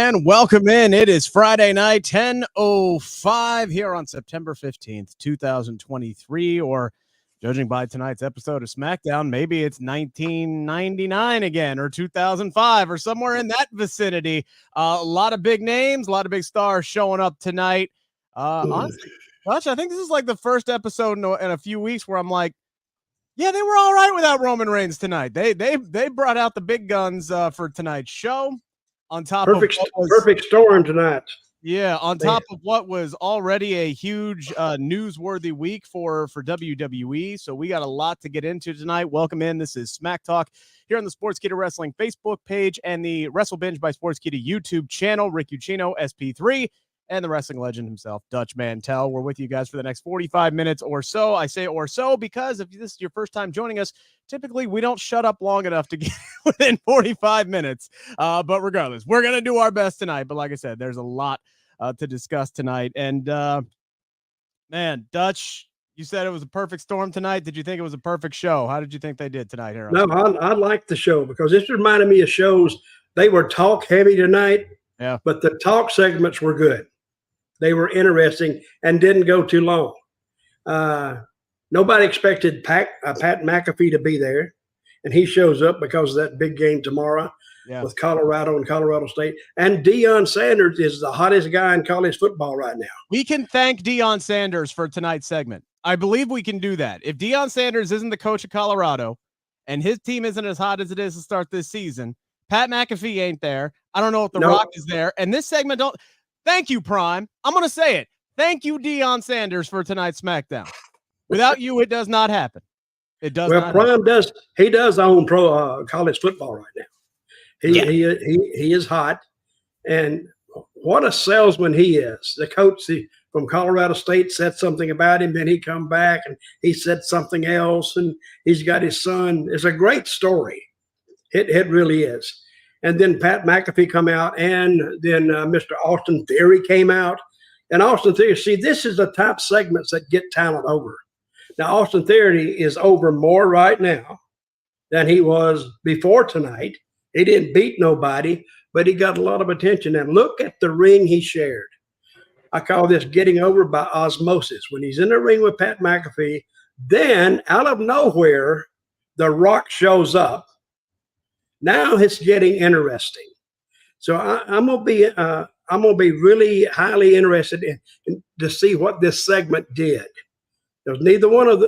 and welcome in. It is Friday night, 10:05 here on September 15th, 2023, or judging by tonight's episode of SmackDown, maybe it's 1999 again, or 2005, or somewhere in that vicinity. A lot of big names, a lot of big stars showing up tonight. Honestly, Josh, I think this is like the first episode in a few weeks where I'm like, yeah, they were all right without Roman Reigns tonight. They brought out the big guns for tonight's show. On top of perfect storm tonight. Yeah, on top of what was already a huge newsworthy week for WWE. So we got a lot to get into tonight. Welcome in. This is Smack Talk here on the Sportskeeda Wrestling Facebook page and the Wrestle Binge by Sportskeeda YouTube channel. Rick Ucchino, SP3, and the wrestling legend himself, Dutch Mantell. We're with you guys for the next 45 minutes or so. I say or so because if this is your first time joining us, typically we don't shut up long enough to get within 45 minutes. But regardless, we're going to do our best tonight. But like I said, there's a lot to discuss tonight. And man, Dutch, you said it was a perfect storm tonight. Did you think it was a perfect show? How did you think they did tonight here? No, I liked the show because this reminded me of shows. They were talk heavy tonight. Yeah. But the talk segments were good. They were interesting and didn't go too long. Nobody expected Pat McAfee to be there, and he shows up because of that big game tomorrow with Colorado and Colorado State. And Deion Sanders is the hottest guy in college football right now. We can thank Deion Sanders for tonight's segment. I believe we can do that. If Deion Sanders isn't the coach of Colorado and his team isn't as hot as it is to start this season, Pat McAfee ain't there. I don't know if The Rock is there. And this segment don't. Thank you, Prime. I'm going to say it. Thank you, Deion Sanders, for tonight's SmackDown. Without you, it does not happen. It does not Prime happen. does. He does own pro college football right now. He is hot. And what a salesman he is. The coach from Colorado State said something about him. Then he come back and he said something else. And he's got his son. It's a great story. It really is. And then Pat McAfee come out, and then Mr. Austin Theory came out. And Austin Theory, see, this is the type of segments that get talent over. Now, Austin Theory is over more right now than he was before tonight. He didn't beat nobody, but he got a lot of attention. And look at the ring he shared. I call this getting over by osmosis. When he's in the ring with Pat McAfee, then out of nowhere, The Rock shows up. Now it's getting interesting. So I'm gonna be really highly interested in to see what this segment did. Because neither one of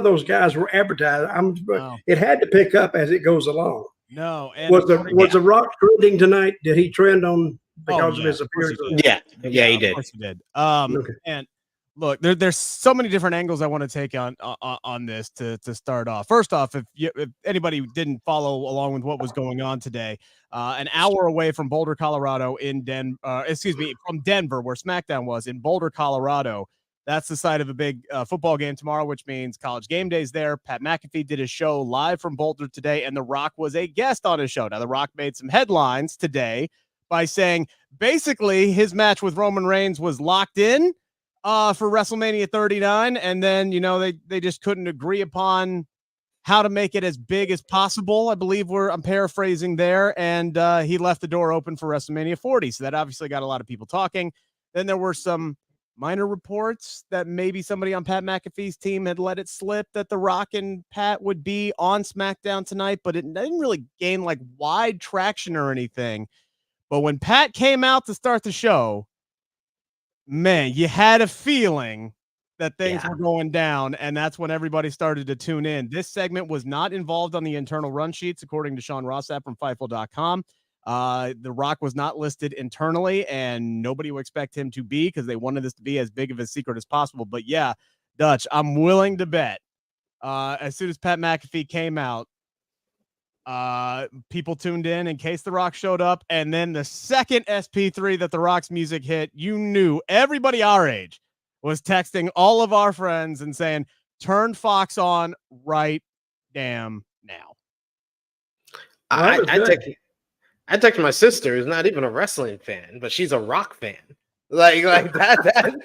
those guys were advertised. It had to pick up as it goes along. No, and was The Rock trending tonight? Did he trend on because of his appearance? Yeah, he did. Of course he did. And look, there's so many different angles I want to take on this to start off. First off, if anybody didn't follow along with what was going on today, an hour away from Boulder, Colorado, from Denver, where SmackDown was, in Boulder, Colorado. That's the site of a big football game tomorrow, which means College Game Day's there. Pat McAfee did a show live from Boulder today, and The Rock was a guest on his show. Now, The Rock made some headlines today by saying basically his match with Roman Reigns was locked in for WrestleMania 39, and then they just couldn't agree upon how to make it as big as possible. I believe I'm paraphrasing there, and he left the door open for WrestleMania 40. So that obviously got a lot of people talking. Then there were some minor reports that maybe somebody on Pat McAfee's team had let it slip that The Rock and Pat would be on SmackDown tonight, but it didn't really gain like wide traction or anything. But when Pat came out to start the show, man, you had a feeling that things were going down, and that's when everybody started to tune in. This segment was not involved on the internal run sheets, according to Sean Rossap from Fightful.com. The Rock was not listed internally, and nobody would expect him to be because they wanted this to be as big of a secret as possible. But yeah, Dutch, I'm willing to bet as soon as Pat McAfee came out, people tuned in case The Rock showed up. And then the second SP3 that The Rock's music hit, you knew everybody our age was texting all of our friends and saying, turn Fox on right damn now. I texted my sister, who's not even a wrestling fan, but she's a Rock fan. Like that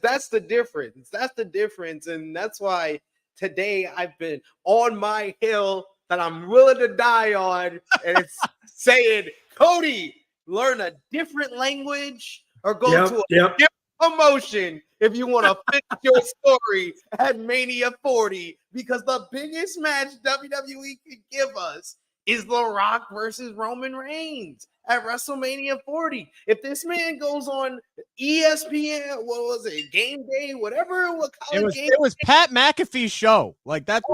that's the difference. That's the difference. And that's why today I've been on my hill that I'm willing to die on, and it's saying Cody, learn a different language or go to a different promotion if you want to finish your story at Mania 40, because the biggest match WWE could give us is The Rock versus Roman Reigns at WrestleMania 40. If this man goes on ESPN, what was it, Game Day, whatever it was Pat McAfee's show. Like that's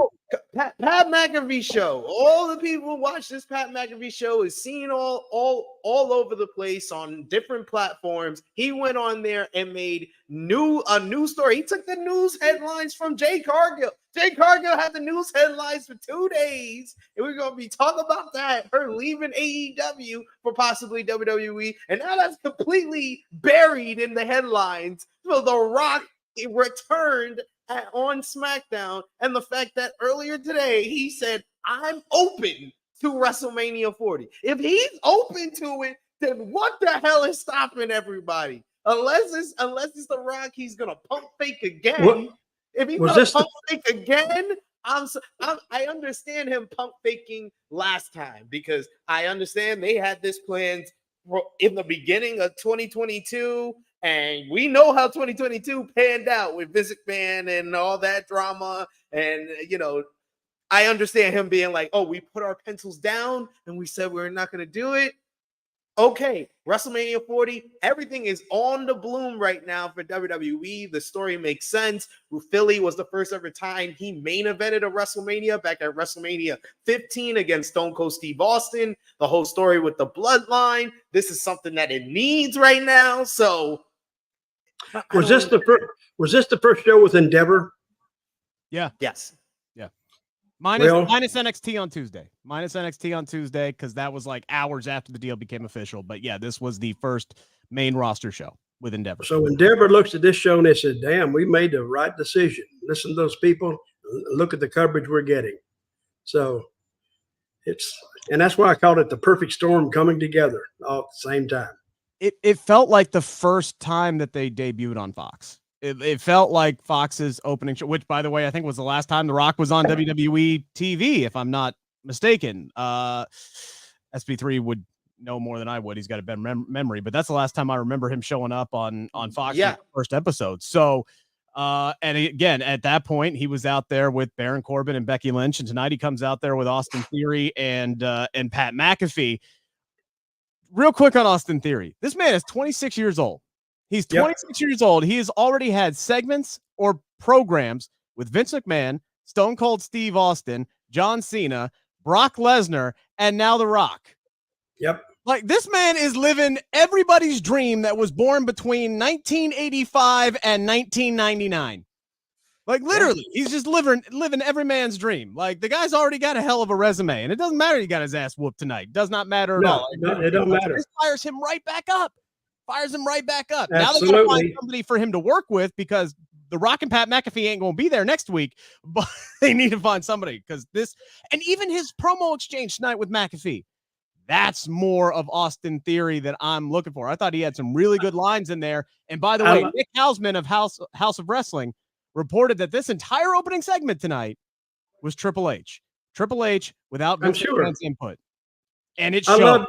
Pat McAfee show. All the people who watch this Pat McAfee show is seen all over the place on different platforms. He went on there and made a new story. He took the news headlines from Jade Cargill. Jade Cargill had the news headlines for 2 days, and we're gonna be talking about that. Her leaving AEW for possibly WWE, and now that's completely buried in the headlines. So The Rock returned on SmackDown, and the fact that earlier today he said, I'm open to WrestleMania 40. If he's open to it, then what the hell is stopping everybody? Unless it's The Rock, he's gonna pump fake again. If he's gonna pump fake again, I understand him pump faking last time, because I understand they had this planned in the beginning of 2022. And we know how 2022 panned out with Vince McMahon and all that drama. And, I understand him being like, oh, we put our pencils down and we said we're not going to do it. Okay, WrestleMania 40, everything is on the bloom right now for WWE. The story makes sense. Philly was the first ever time he main evented a WrestleMania back at WrestleMania 15 against Stone Cold Steve Austin. The whole story with the Bloodline. This is something that it needs right now. So, was this the first show with Endeavor? Yeah. Yes. Yeah. Minus NXT on Tuesday. Minus NXT on Tuesday, because that was like hours after the deal became official. But yeah, this was the first main roster show with Endeavor. So Endeavor looks at this show and they said, damn, we made the right decision. Listen to those people. Look at the coverage we're getting. So and that's why I called it the perfect storm coming together all at the same time. It felt like the first time that they debuted on Fox. It felt like Fox's opening show, which, by the way, I think was the last time The Rock was on WWE TV, if I'm not mistaken. SP3 would know more than I would. He's got a better memory, but that's the last time I remember him showing up on Fox in the first episode. So, and again, at that point, he was out there with Baron Corbin and Becky Lynch, and tonight he comes out there with Austin Theory and Pat McAfee. Real quick on Austin Theory. This man is 26 years old. He's 26 years old. He has already had segments or programs with Vince McMahon, Stone Cold Steve Austin, John Cena, Brock Lesnar, and now The Rock. Yep. Like, this man is living everybody's dream that was born between 1985 and 1999. Like, literally, he's just living every man's dream. Like, the guy's already got a hell of a resume, and it doesn't matter he got his ass whooped tonight. Does not matter at all. It don't matter. This fires him right back up. Absolutely. Now they got to find somebody for him to work with, because The Rock and Pat McAfee ain't going to be there next week, but they need to find somebody, because and even his promo exchange tonight with McAfee, that's more of Austin Theory that I'm looking for. I thought he had some really good lines in there. And by the way, Nick Hausman of House of Wrestling reported that this entire opening segment tonight was Triple H. Triple H without Vince McMahon's input. And it showed.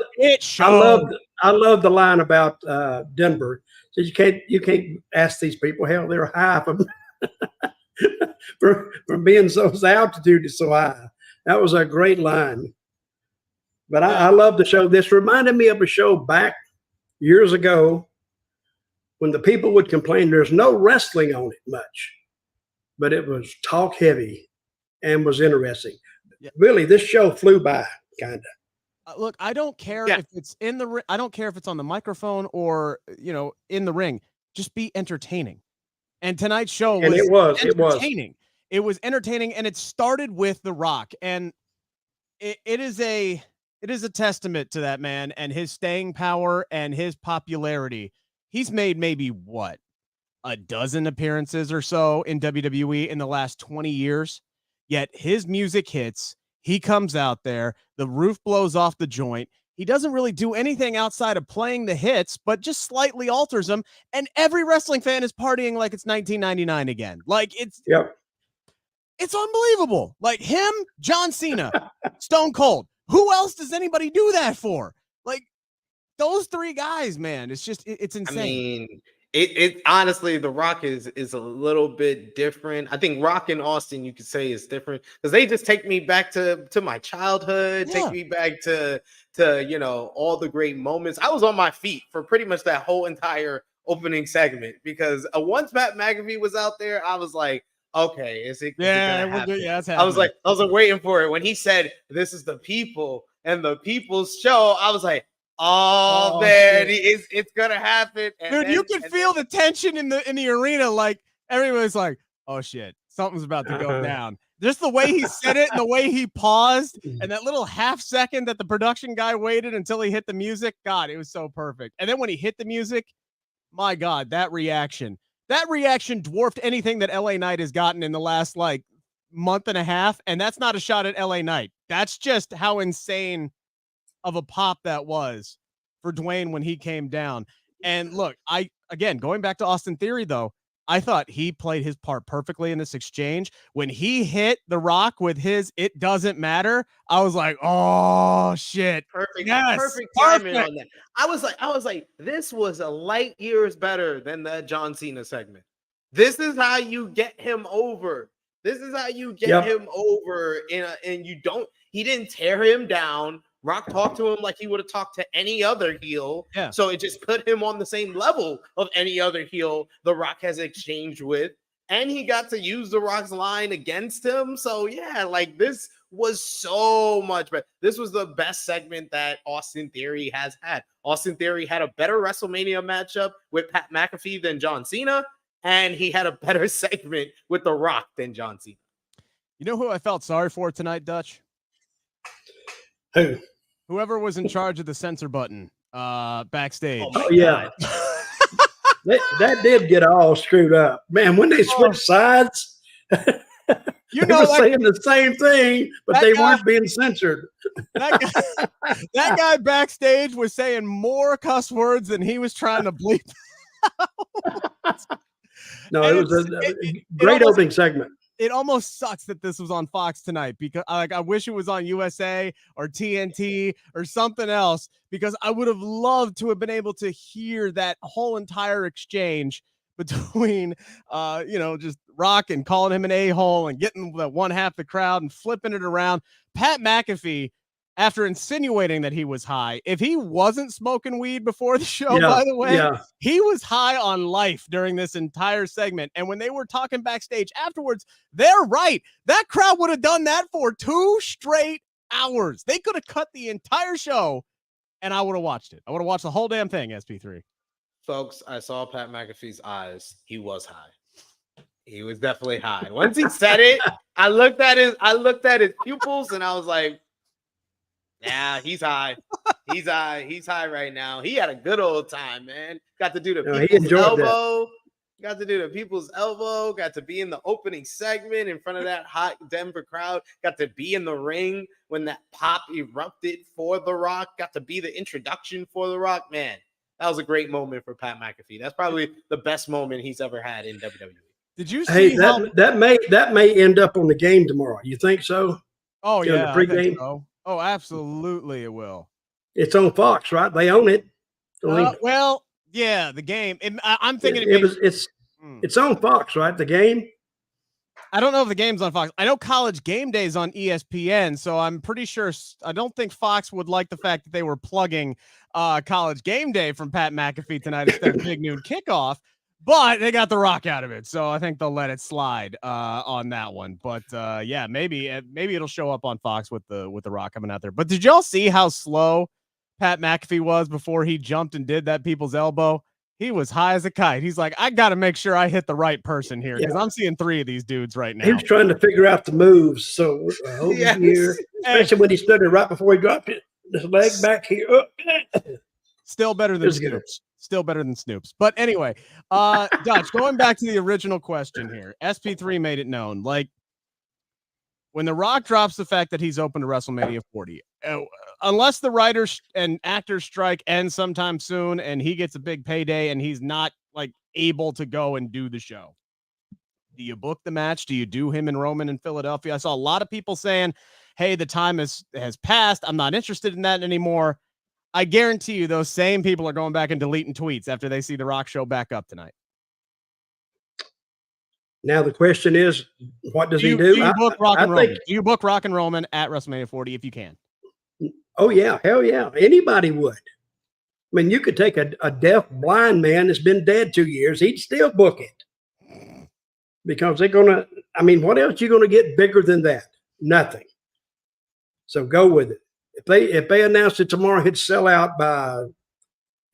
I love the line about Denver. So you can't ask these people. Hell, they're high from being so, the altitude is so high. That was a great line. But I love the show. This reminded me of a show back years ago when the people would complain there's no wrestling on it much, but it was talk heavy and was interesting. Yeah. Really, this show flew by, kind of. Look, I don't care if it's in the I don't care if it's on the microphone or, in the ring. Just be entertaining. And tonight's show was entertaining. It was entertaining, and it started with The Rock. And it is a testament to that man and his staying power and his popularity. He's made maybe a dozen appearances or so in WWE in the last 20 years. Yet his music hits. He comes out there, the roof blows off the joint. He doesn't really do anything outside of playing the hits, but just slightly alters them. And every wrestling fan is partying like it's 1999 again. Like it's unbelievable. Like him, John Cena, Stone Cold. Who else does anybody do that for? Like, those three guys, man, it's just it's insane. I mean, it honestly, The Rock is a little bit different. I think Rock and Austin, you could say, is different because they just take me back to my childhood, take me back to all the great moments. I was on my feet for pretty much that whole entire opening segment because once Pat McAfee was out there, I was like, okay, is it gonna happen? Yeah, it's I was like waiting for it when he said, "This is the people and the people's show." I was like, oh man, it's gonna happen. And dude, you could feel the tension in the arena. Like everybody's like, oh shit, something's about to go down. Just the way he said it and the way he paused and that little half second that the production guy waited until he hit the music. God, it was so perfect. And then when he hit the music, my God, that reaction dwarfed anything that LA Knight has gotten in the last like month and a half. And that's not a shot at LA Knight. That's just how insane of a pop that was for Dwayne when he came down. And look, again, going back to Austin Theory, though, I thought he played his part perfectly in this exchange. When he hit The Rock with his "It Doesn't Matter," I was like, oh shit. Perfect. Yes, perfect timing on that. I was like, this was a light years better than that John Cena segment. This is how you get him over. This is how you get him over. And he didn't tear him down. Rock talked to him like he would have talked to any other heel. Yeah. So it just put him on the same level of any other heel The Rock has exchanged with. And he got to use The Rock's line against him. So yeah, like this was so much better. This was the best segment that Austin Theory has had. Austin Theory had a better WrestleMania matchup with Pat McAfee than John Cena. And he had a better segment with The Rock than John Cena. You know who I felt sorry for tonight, Dutch? Who? Whoever was in charge of the censor button backstage. Oh yeah. that did get all screwed up. Man, when they switched sides, they were saying the same thing, but they weren't being censored. That guy backstage was saying more cuss words than he was trying to bleep out. No, it was a great opening segment. It almost sucks that this was on Fox tonight because I wish it was on USA or TNT or something else because I would have loved to have been able to hear that whole entire exchange between, just Rock and calling him an a-hole and getting the one half the crowd and flipping it around. Pat McAfee, after insinuating that he was high, if he wasn't smoking weed before the show, by the way, he was high on life during this entire segment. And when they were talking backstage afterwards, they're right. That crowd would have done that for 2 straight hours. They could have cut the entire show and I would have watched it. I would have watched the whole damn thing, SP3. Folks, I saw Pat McAfee's eyes. He was high. He was definitely high. Once he said it, I looked at his pupils and I was like, yeah, he's high. He's high. He's high right now. He had a good old time, man. Got to do the people's elbow. Got to do the people's elbow. Got to be in the opening segment in front of that hot Denver crowd. Got to be in the ring when that pop erupted for The Rock. Got to be the introduction for The Rock. Man, that was a great moment for Pat McAfee. That's probably the best moment he's ever had in WWE. Did you see that may end up on the game tomorrow? You think so? Oh yeah, I think so. Oh, absolutely, it will. It's on Fox, right? They own it. Well, yeah, the game. I'm thinking it's on Fox, right? The game. I don't know if the game's on Fox. I know College Game Day is on ESPN, so I'm pretty sure. I don't think Fox would like the fact that they were plugging College Game Day from Pat McAfee tonight instead of Big Noon Kickoff. But they got The Rock out of it, so I think they'll let it slide on that one. But yeah, maybe it'll show up on Fox with the Rock coming out there. But did y'all see how slow Pat McAfee was before he jumped and did that people's elbow? He was high as a kite. He's like, I got to make sure I hit the right person here because I'm seeing 3 of these dudes right now. He was trying to figure out the moves. So over here, especially when he stood there right before he dropped it, his leg back here. Still better than Snoops. Still better than Snoops. But anyway, Dutch, going back to the original question here, SP3 made it known. Like, when The Rock drops the fact that he's open to WrestleMania 40, unless the writers and actors strike ends sometime soon and he gets a big payday and he's not like able to go and do the show, do you book the match? Do you do him and Roman in Philadelphia? I saw a lot of people saying, hey, the time has passed. I'm not interested in that anymore. I guarantee you those same people are going back and deleting tweets after they see The Rock show back up tonight. Now the question is, what does he do? Do you book Rock and Roman? Do you book Rock and Roman at WrestleMania 40 if you can? Oh yeah, hell yeah, anybody would. I mean, you could take a deaf, blind man that's been dead 2 years, he'd still book it because they're gonna. I mean, what else you gonna get bigger than that? Nothing. So go with it. If they announced it tomorrow, he'd sell out by.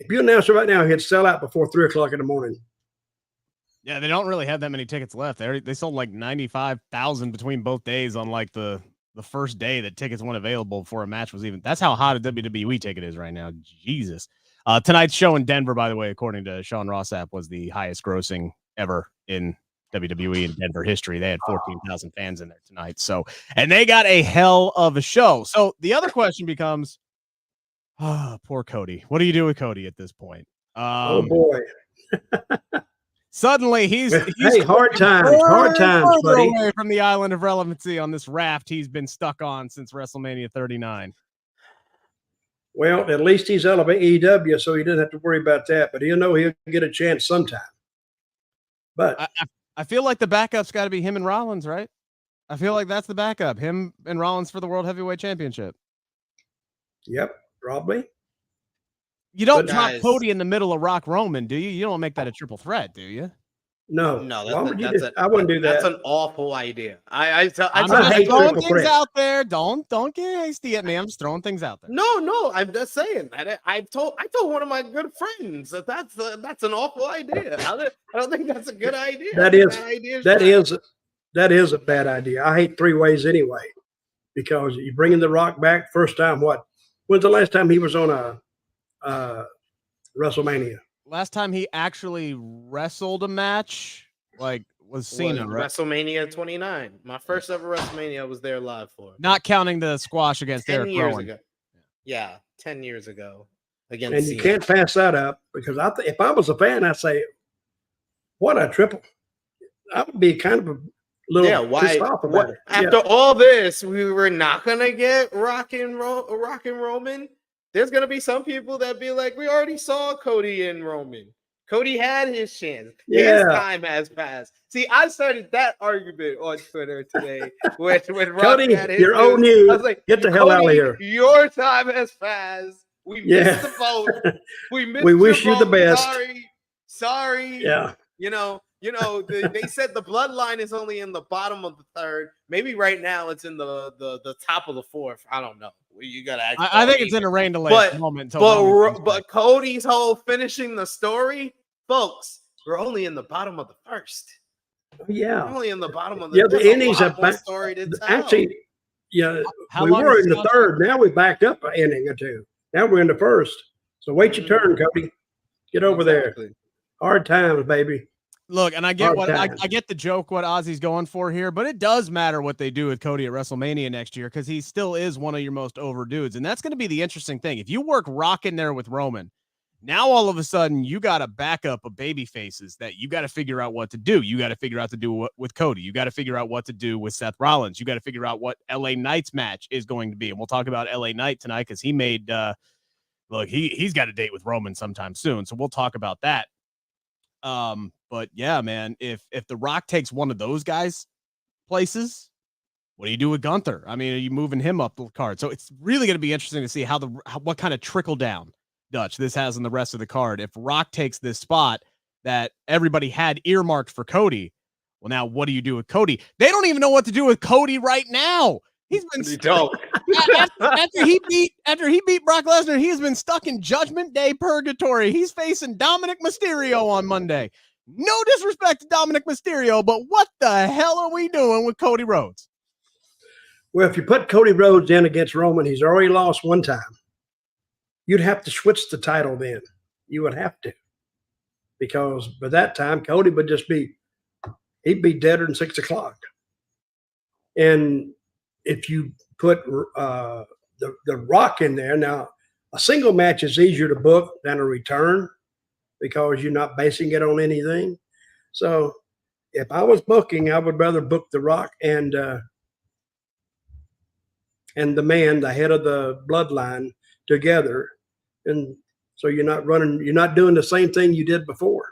If you announce it right now, he'd sell out before 3 o'clock in the morning. Yeah, they don't really have that many tickets left. They sold like 95,000 between both days on like the first day that tickets weren't available before a match was even. That's how hot a WWE ticket is right now. Jesus. Tonight's show in Denver, by the way, according to Sean Rossap, was the highest grossing ever in WWE in Denver history. They had 14,000 fans in there tonight. So, and they got a hell of a show. So the other question becomes, poor Cody. What do you do with Cody at this point? Oh boy. Suddenly he's hey, hard times, buddy. Away from the island of relevancy on this raft he's been stuck on since WrestleMania 39. Well, at least he's elevated EW, so he doesn't have to worry about that. But he'll know he'll get a chance sometime. But I feel like the backup's got to be him and Rollins, right? I feel like that's the backup, him and Rollins for the World Heavyweight Championship. Yep, probably. You don't drop Cody in the middle of Rock Roman, do you? You don't make that a triple threat, do you? No, I wouldn't do that. That's an awful idea. I'm just throwing things out there. Don't get hasty at me. I'm just throwing things out there. No, I'm just saying. I told one of my good friends that's an awful idea. I don't think that's a good idea. That is a bad idea. I hate three ways anyway, because you're bringing The Rock back first time. When's the last time he was on a WrestleMania? Last time he actually wrestled a match, was Cena, right? WrestleMania 29. My first ever WrestleMania I was there live for. Not counting the squash against 10 Eric years Rowan. ago. Yeah, 10 years ago against And Cena. you can't pass that up, because if I was a fan, I'd say, what a triple. I would be kind of a little pissed off about it. After all this, we were not going to get Rock and Roman. There's going to be some people that be like, we already saw Cody and Roman. Cody had his chance. His time has passed. See, I started that argument on Twitter today when Rock Cody, had his you're old news. I was like, get the hell out of here. Your time has passed. We missed the vote. We wish you the best. Sorry. Yeah. You know, they said the bloodline is only in the bottom of the third. Maybe right now it's in the top of the fourth. I don't know. You gotta. I think it's in a rain delay moment. But Cody's whole finishing the story, folks. We're only in the bottom of the first. Yeah, we're only in the bottom of the. Yeah, the innings are back. Story to tell. Actually, yeah, we were in the third. Now we backed up an inning or two. Now we're in the first. So wait your turn, Cody. Get over there. Hard times, baby. Look, and I get I get the joke what Ozzy's going for here, but it does matter what they do with Cody at WrestleMania next year, because he still is one of your most over dudes, and that's going to be the interesting thing. If you work Rock in there with Roman, now all of a sudden you got a backup of baby faces that you got to figure out what to do. You got to figure out to do what with Cody. You got to figure out what to do with Seth Rollins. You got to figure out what LA Knight's match is going to be, and we'll talk about LA Knight tonight because he made look he's got a date with Roman sometime soon, so we'll talk about that. But yeah, man, if The Rock takes one of those guys places, what do you do with Gunther? I mean, are you moving him up the card? So it's really going to be interesting to see what kind of trickle down Dutch this has in the rest of the card. If Rock takes this spot that everybody had earmarked for Cody, well, now what do you do with Cody? They don't even know what to do with Cody right now. He's been after he beat Brock Lesnar, he has been stuck in Judgment Day purgatory. He's facing Dominic Mysterio on Monday. No disrespect to Dominic Mysterio, but what the hell are we doing with Cody Rhodes? Well, if you put Cody Rhodes in against Roman, he's already lost one time. You'd have to switch the title then. You would have to. Because by that time, Cody would he'd be deader than 6 o'clock. And if you put the Rock in there, now a single match is easier to book than a return because you're not basing it on anything. So if I was booking, I would rather book the Rock and the man, the head of the bloodline, together and so you're not doing the same thing you did before.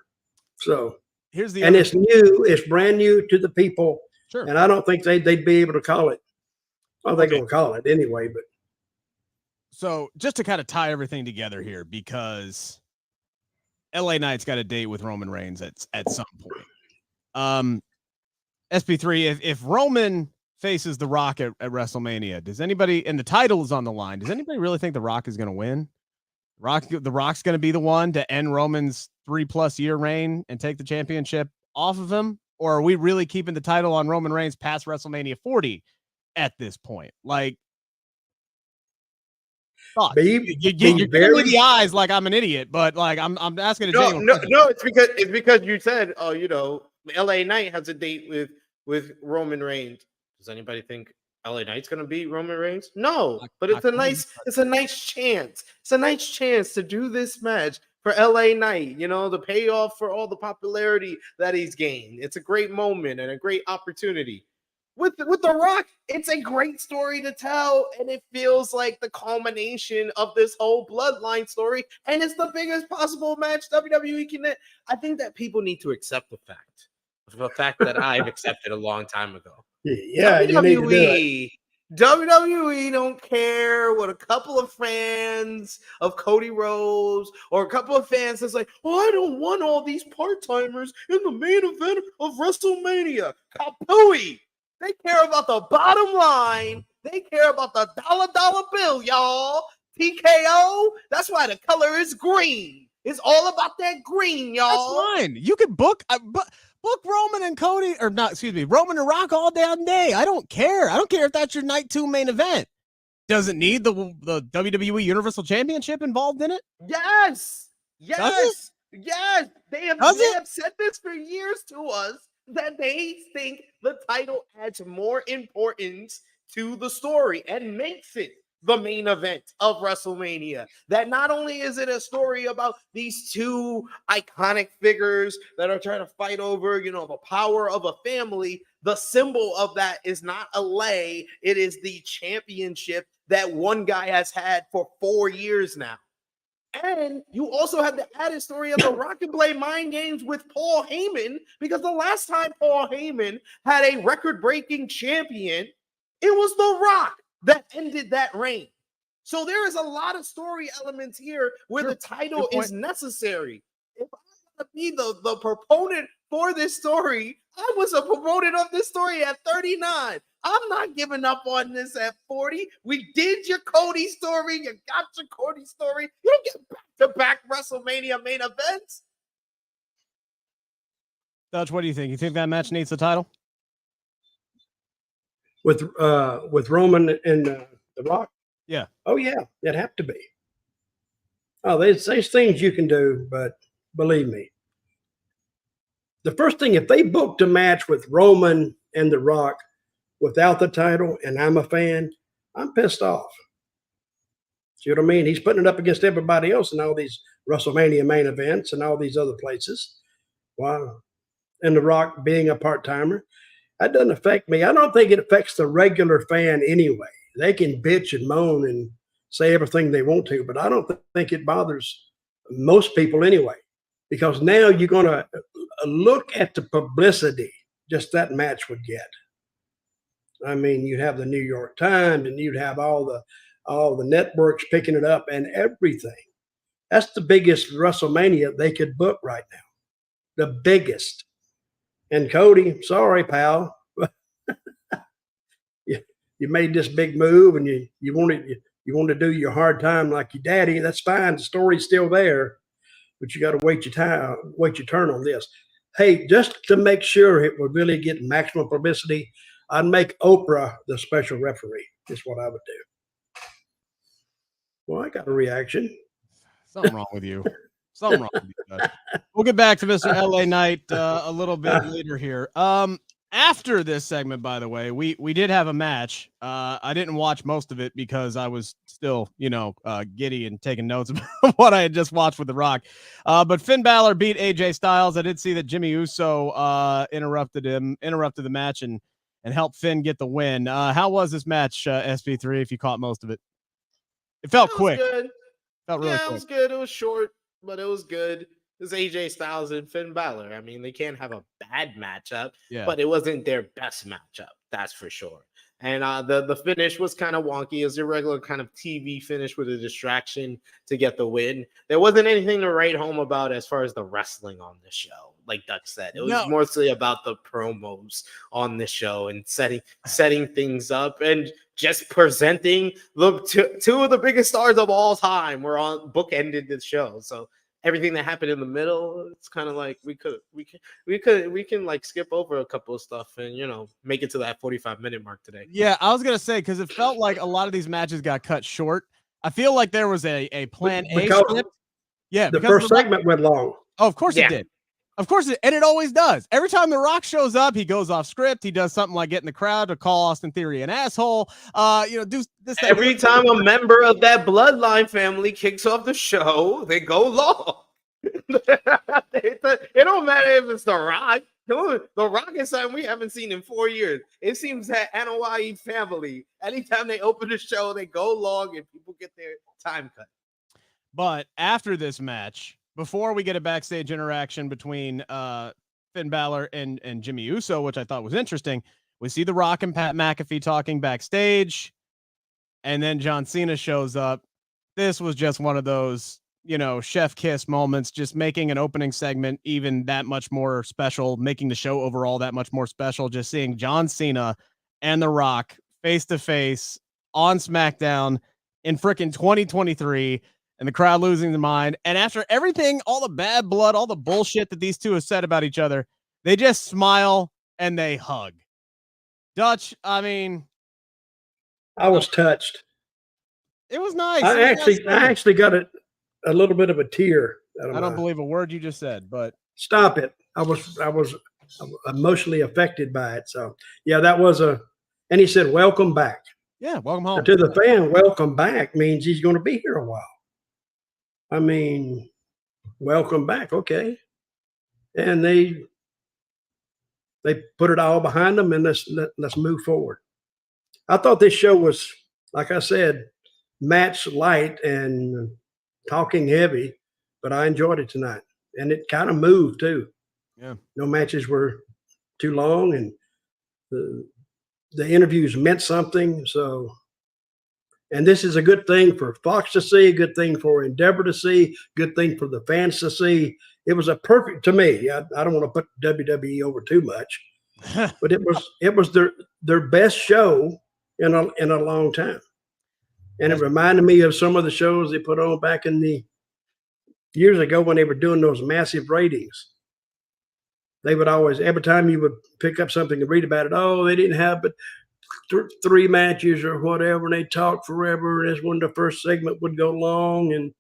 So it's new, it's brand new to the people. Sure. And I don't think they'd be able to call it. Well, they're going to call it anyway, but. So just to kind of tie everything together here, because LA Knight's got a date with Roman Reigns at some point. SP3, if Roman faces The Rock at WrestleMania, does anybody, and the title is on the line, does anybody really think The Rock is going to win? The Rock's going to be the one to end Roman's 3+ year reign and take the championship off of him? Or are we really keeping the title on Roman Reigns past WrestleMania 40 at this point? Like, you're giving me the eyes like I'm an idiot, but like I'm asking a genuine question. No, it's because you said, oh, LA Knight has a date with Roman Reigns. Does anybody think LA Knight's gonna beat Roman Reigns? No, but it's a nice chance. It's a nice chance to do this match for LA Knight, the payoff for all the popularity that he's gained. It's a great moment and a great opportunity. With The Rock, it's a great story to tell, and it feels like the culmination of this whole Bloodline story, and it's the biggest possible match WWE can. I think that people need to accept the fact that I've accepted a long time ago. Yeah, WWE don't care what a couple of fans of Cody Rhodes or a couple of fans that's like, I don't want all these part-timers in the main event of WrestleMania. Kapooey! They care about the bottom line. They care about the dollar bill, y'all. TKO. That's why the color is green. It's all about that green, y'all. That's fine. You could book Roman and Cody, or not, excuse me, Roman and Rock all damn day. I don't care. I don't care if that's your night 2 main event. Does it need the WWE Universal Championship involved in it? Yes. They have said this for years to us, that they think the title adds more importance to the story and makes it the main event of WrestleMania. That not only is it a story about these two iconic figures that are trying to fight over, the power of a family, the symbol of that is not a lei, it is the championship that one guy has had for 4 years now. And you also have the added story of The Rock and play mind games with Paul Heyman, because the last time Paul Heyman had a record-breaking champion, it was The Rock that ended that reign. So there is a lot of story elements here where the title is necessary. If I'm going to be the proponent for this story, I was a proponent of this story at 39. I'm not giving up on this at 40. We did your Cody story. You got your Cody story. You don't get back-to-back WrestleMania main events. Dutch, what do you think? You think that match needs the title? With Roman and The Rock? Yeah. Oh, yeah. It'd have to be. Oh, there's things you can do, but believe me. The first thing, if they booked a match with Roman and The Rock without the title, and I'm a fan, I'm pissed off. See what I mean? He's putting it up against everybody else in all these WrestleMania main events and all these other places. Wow. And The Rock being a part-timer, that doesn't affect me. I don't think it affects the regular fan anyway. They can bitch and moan and say everything they want to, but I don't think it bothers most people anyway, because now you're going to look at the publicity just that match would get. I mean, you'd have the New York Times and you'd have all the networks picking it up and everything. That's the biggest WrestleMania they could book right now. The biggest. And Cody, sorry, pal. You made this big move and you want to do your hard time like your daddy. That's fine. The story's still there, but you got to wait your turn on this. Hey, just to make sure it would really get maximum publicity, I'd make Oprah the special referee. Is what I would do. Well, I got a reaction. Something wrong with you. Something wrong with you. We'll get back to Mr. LA Knight a little bit later here. After this segment, by the way, we did have a match. I didn't watch most of it because I was still, giddy and taking notes of what I had just watched with The Rock. But Finn Balor beat AJ Styles. I did see that Jimmy Uso interrupted the match and helped Finn get the win. How was this match, SP3, if you caught most of it? It felt quick. Good. Felt really quick. It was good. It was short, but it was good. It was AJ Styles and Finn Balor. I mean, they can't have a bad matchup, but it wasn't their best matchup. That's for sure. And the finish was kind of wonky. It was a regular kind of TV finish with a distraction to get the win. There wasn't anything to write home about as far as the wrestling on the show. Like Duck said, it was mostly about the promos on the show and setting things up and just presenting the two of the biggest stars of all time were on bookended the show. So everything that happened in the middle, it's kind of like we can like skip over a couple of stuff and make it to that 45-minute mark today. Yeah, I was gonna say because it felt like a lot of these matches got cut short. I feel like there was a plan A script. Yeah, the first segment went long. Oh, of course it did. Of course, and it always does. Every time The Rock shows up, he goes off script. He does something like get in the crowd to call Austin Theory an asshole. Do this. Every time a member of that Bloodline family kicks off the show, they go long. It don't matter if it's The Rock. The Rock is something we haven't seen in 4 years. It seems that Anoa'i family, anytime they open the show, they go long and people get their time cut. But after this match, before we get a backstage interaction between Finn Balor and Jimmy Uso, which I thought was interesting, we see The Rock and Pat McAfee talking backstage, and then John Cena shows up. This was just one of those, chef kiss moments, just making an opening segment even that much more special, making the show overall that much more special. Just seeing John Cena and The Rock face to face on SmackDown in frickin' 2023. And the crowd losing their mind. And after everything, all the bad blood, all the bullshit that these two have said about each other, they just smile and they hug. Dutch, I mean, I was touched. It was nice. I actually got a little bit of a tear. I don't believe a word you just said, but stop it. I was emotionally affected by it. So yeah, that was and he said, "Welcome back." Yeah, welcome home. To the fan, welcome back means he's going to be here a while. I mean, welcome back. Okay. And they put it all behind them and let's move forward. I thought this show was, like I said, match light and talking heavy, but I enjoyed it tonight. And it kind of moved too. Yeah. No matches were too long and the interviews meant something. So, and this is a good thing for Fox to see, a good thing for Endeavor to see, good thing for the fans to see. It was a perfect, to me, I don't want to put WWE over too much, but it was their best show in a long time. And it reminded me of some of the shows they put on back in the years ago when they were doing those massive ratings. They would always, every time you would pick up something and read about it, they didn't have but 3 matches or whatever, and they talked forever. And that's when the first segment would go long,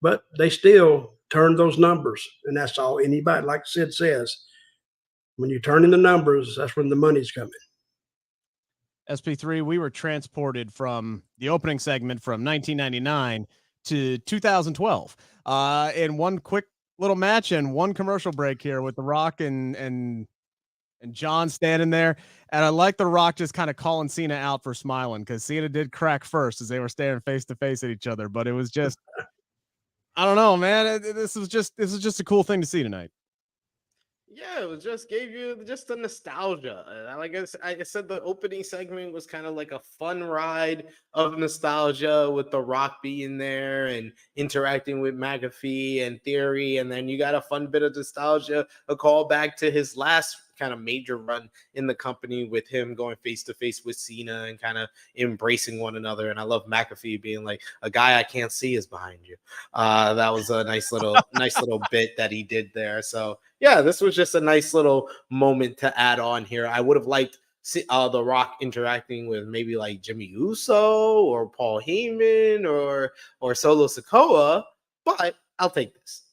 but they still turned those numbers, and that's all anybody, like Sid says, when you're turning the numbers, that's when the money's coming. SP3, we were transported from the opening segment from 1999 to 2012 in one quick little match and one commercial break here with The Rock and John standing there. And I like The Rock just kind of calling Cena out for smiling because Cena did crack first as they were staring face to face at each other. But it was just, I don't know, man. This is just a cool thing to see tonight. Yeah, it just gave you just the nostalgia. Like I said, the opening segment was kind of like a fun ride of nostalgia with The Rock being there and interacting with McAfee and Theory. And then you got a fun bit of nostalgia, a callback to his last kind of major run in the company with him going face to face with Cena and kind of embracing one another. And I love McAfee being like, a guy I can't see is behind you. That was a nice little bit that he did there. So yeah, this was just a nice little moment to add on here. I would have liked The Rock interacting with maybe like Jimmy Uso or Paul Heyman or Solo Sikoa, but I'll take this.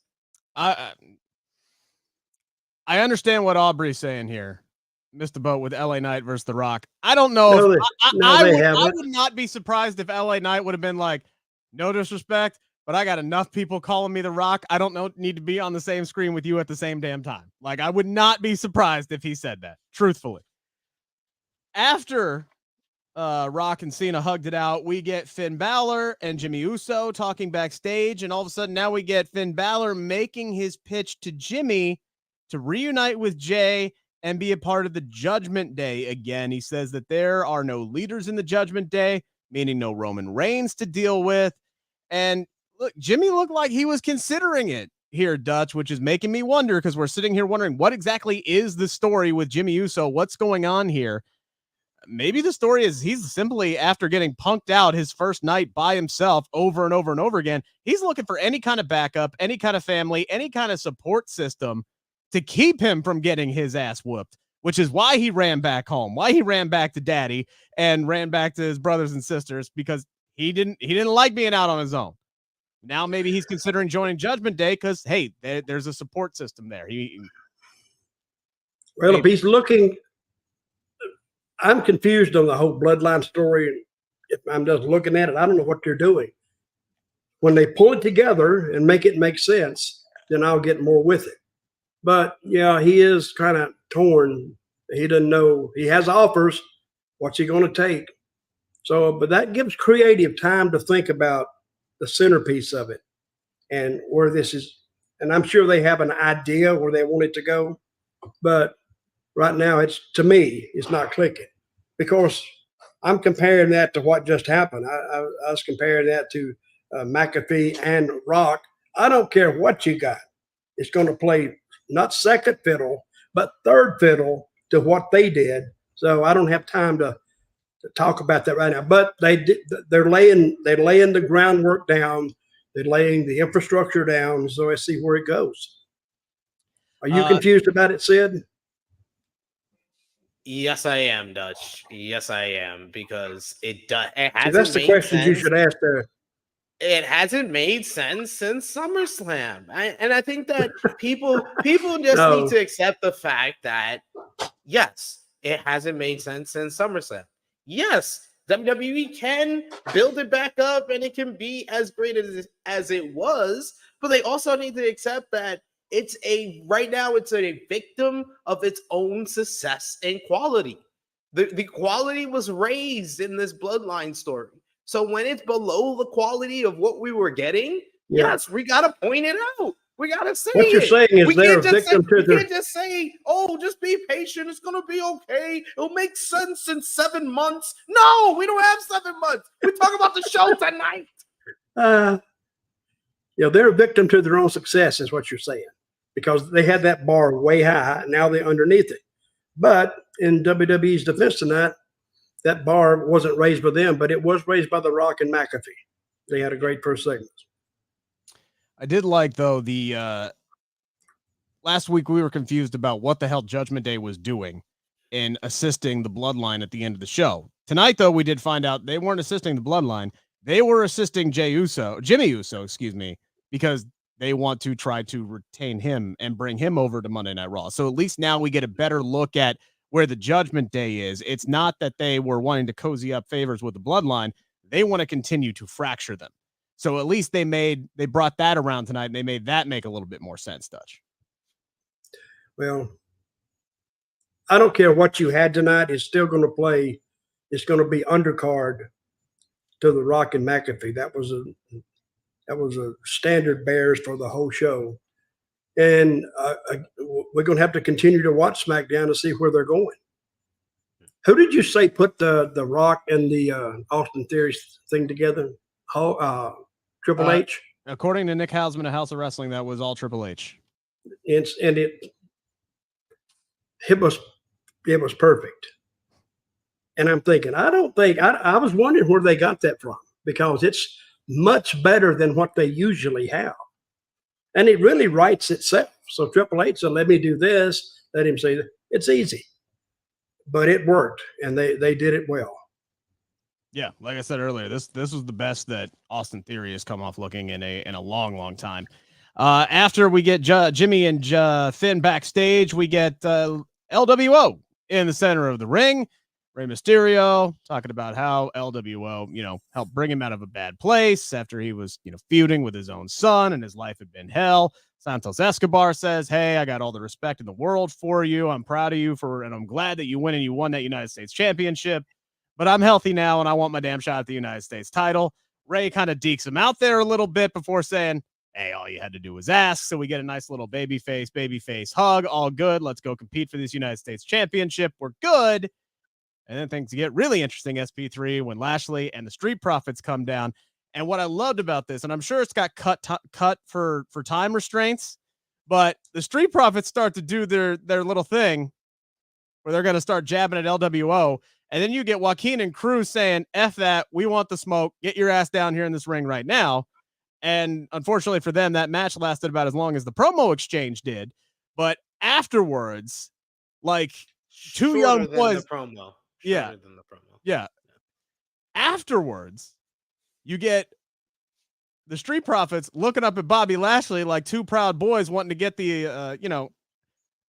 I understand what Aubrey's saying here. Missed the boat with LA Knight versus The Rock. I don't know. I would not be surprised if LA Knight would have been like, no disrespect, but I got enough people calling me The Rock. I don't need to be on the same screen with you at the same damn time. Like, I would not be surprised if he said that, truthfully. After Rock and Cena hugged it out. We get Finn Balor and Jimmy Uso talking backstage, and all of a sudden now we get Finn Balor making his pitch to Jimmy to reunite with Jay and be a part of the Judgment Day again. He says that there are no leaders in the Judgment Day, meaning no Roman Reigns to deal with. And look, Jimmy looked like he was considering it here, Dutch, which is making me wonder, because we're sitting here wondering what exactly is the story with Jimmy Uso? What's going on here? Maybe the story is he's simply, after getting punked out his first night by himself over and over and over again, he's looking for any kind of backup, any kind of family, any kind of support system to keep him from getting his ass whooped, which is why he ran back home, why he ran back to daddy and ran back to his brothers and sisters, because he didn't like being out on his own. Now maybe he's considering joining Judgment Day because, hey, there's a support system there. Well, if he's looking, I'm confused on the whole Bloodline story. If I'm just looking at it, I don't know what they're doing. When they pull it together and make it make sense, then I'll get more with it. But yeah, he is kind of torn. He doesn't know. He has offers. What's he going to take? So, but that gives creative time to think about the centerpiece of it and where this is. And I'm sure they have an idea where they want it to go. But right now, to me, it's not clicking, because I'm comparing that to what just happened. I was comparing that to McAfee and Rock. I don't care what you got. It's going to play not second fiddle, but third fiddle to what they did. So I don't have time to talk about that right now. But they're laying the groundwork down. They're laying the infrastructure down. So I see where it goes. Are you confused about it, Sid? Yes, I am, Dutch. Yes, I am, because it does. That's the question you should ask there. It hasn't made sense since SummerSlam, and I think that people just need to accept the fact that yes, it hasn't made sense since SummerSlam. Yes, WWE can build it back up, and it can be as great as it was, but they also need to accept that right now it's a victim of its own success and quality. The quality was raised in this Bloodline story. So when it's below the quality of what we were getting, yes, we got to point it out. We got to say what you're saying is they're a victim to the... We can't just say, oh, just be patient. It's going to be okay. It'll make sense in 7 months. No, we don't have 7 months. We talk about the show tonight. They're a victim to their own success is what you're saying, because they had that bar way high. Now they're underneath it. But in WWE's defense tonight, that bar wasn't raised by them, but it was raised by The Rock and McAfee. They had a great first segment. I did like, though, the last week we were confused about what the hell Judgment Day was doing in assisting the Bloodline at the end of the show. Tonight, though, we did find out they weren't assisting the Bloodline. They were assisting Jimmy Uso, because they want to try to retain him and bring him over to Monday Night Raw. So at least now we get a better look at where the Judgment Day is. It's not that they were wanting to cozy up favors with the Bloodline. They want to continue to fracture them. So at least they brought that around tonight, and they made that make a little bit more sense, Dutch. Well, I don't care what you had tonight. It's still going to play. It's going to be undercard to The Rock and McAfee. That was a standard bears for the whole show. And we're going to have to continue to watch SmackDown to see where they're going. Who did you say put the Rock and the Austin Theory thing together? Triple H? According to Nick Hausman of House of Wrestling, that was all Triple H. It was perfect. And I'm thinking, I was wondering where they got that from, because it's much better than what they usually have. And it really writes itself. So Triple H said, let me do this. Let him say, it's easy. But it worked, and they did it well. Yeah, like I said earlier, this was the best that Austin Theory has come off looking in a long time. After we get Jimmy and Finn backstage, we get LWO in the center of the ring. Rey Mysterio talking about how LWO, helped bring him out of a bad place after he was, feuding with his own son and his life had been hell. Santos Escobar says, hey, I got all the respect in the world for you. I'm proud of you and I'm glad that you won that United States Championship. but I'm healthy now and I want my damn shot at the United States title. Ray kind of dekes him out there a little bit before saying, hey, all you had to do was ask. So we get a nice little babyface hug. All good. Let's go compete for this United States Championship. We're good. And then things get really interesting, SP3, when Lashley and the Street Profits come down. And what I loved about this, and I'm sure it's got cut for time restraints, but the Street Profits start to do their little thing where they're going to start jabbing at LWO. And then you get Joaquin and Cruz saying, F that, we want the smoke. Get your ass down here in this ring right now. And unfortunately for them, that match lasted about as long as the promo exchange did. But afterwards, like two young boys. Promo. Yeah. Than the promo. Yeah. Afterwards, you get the Street Profits looking up at Bobby Lashley like two proud boys wanting to get the,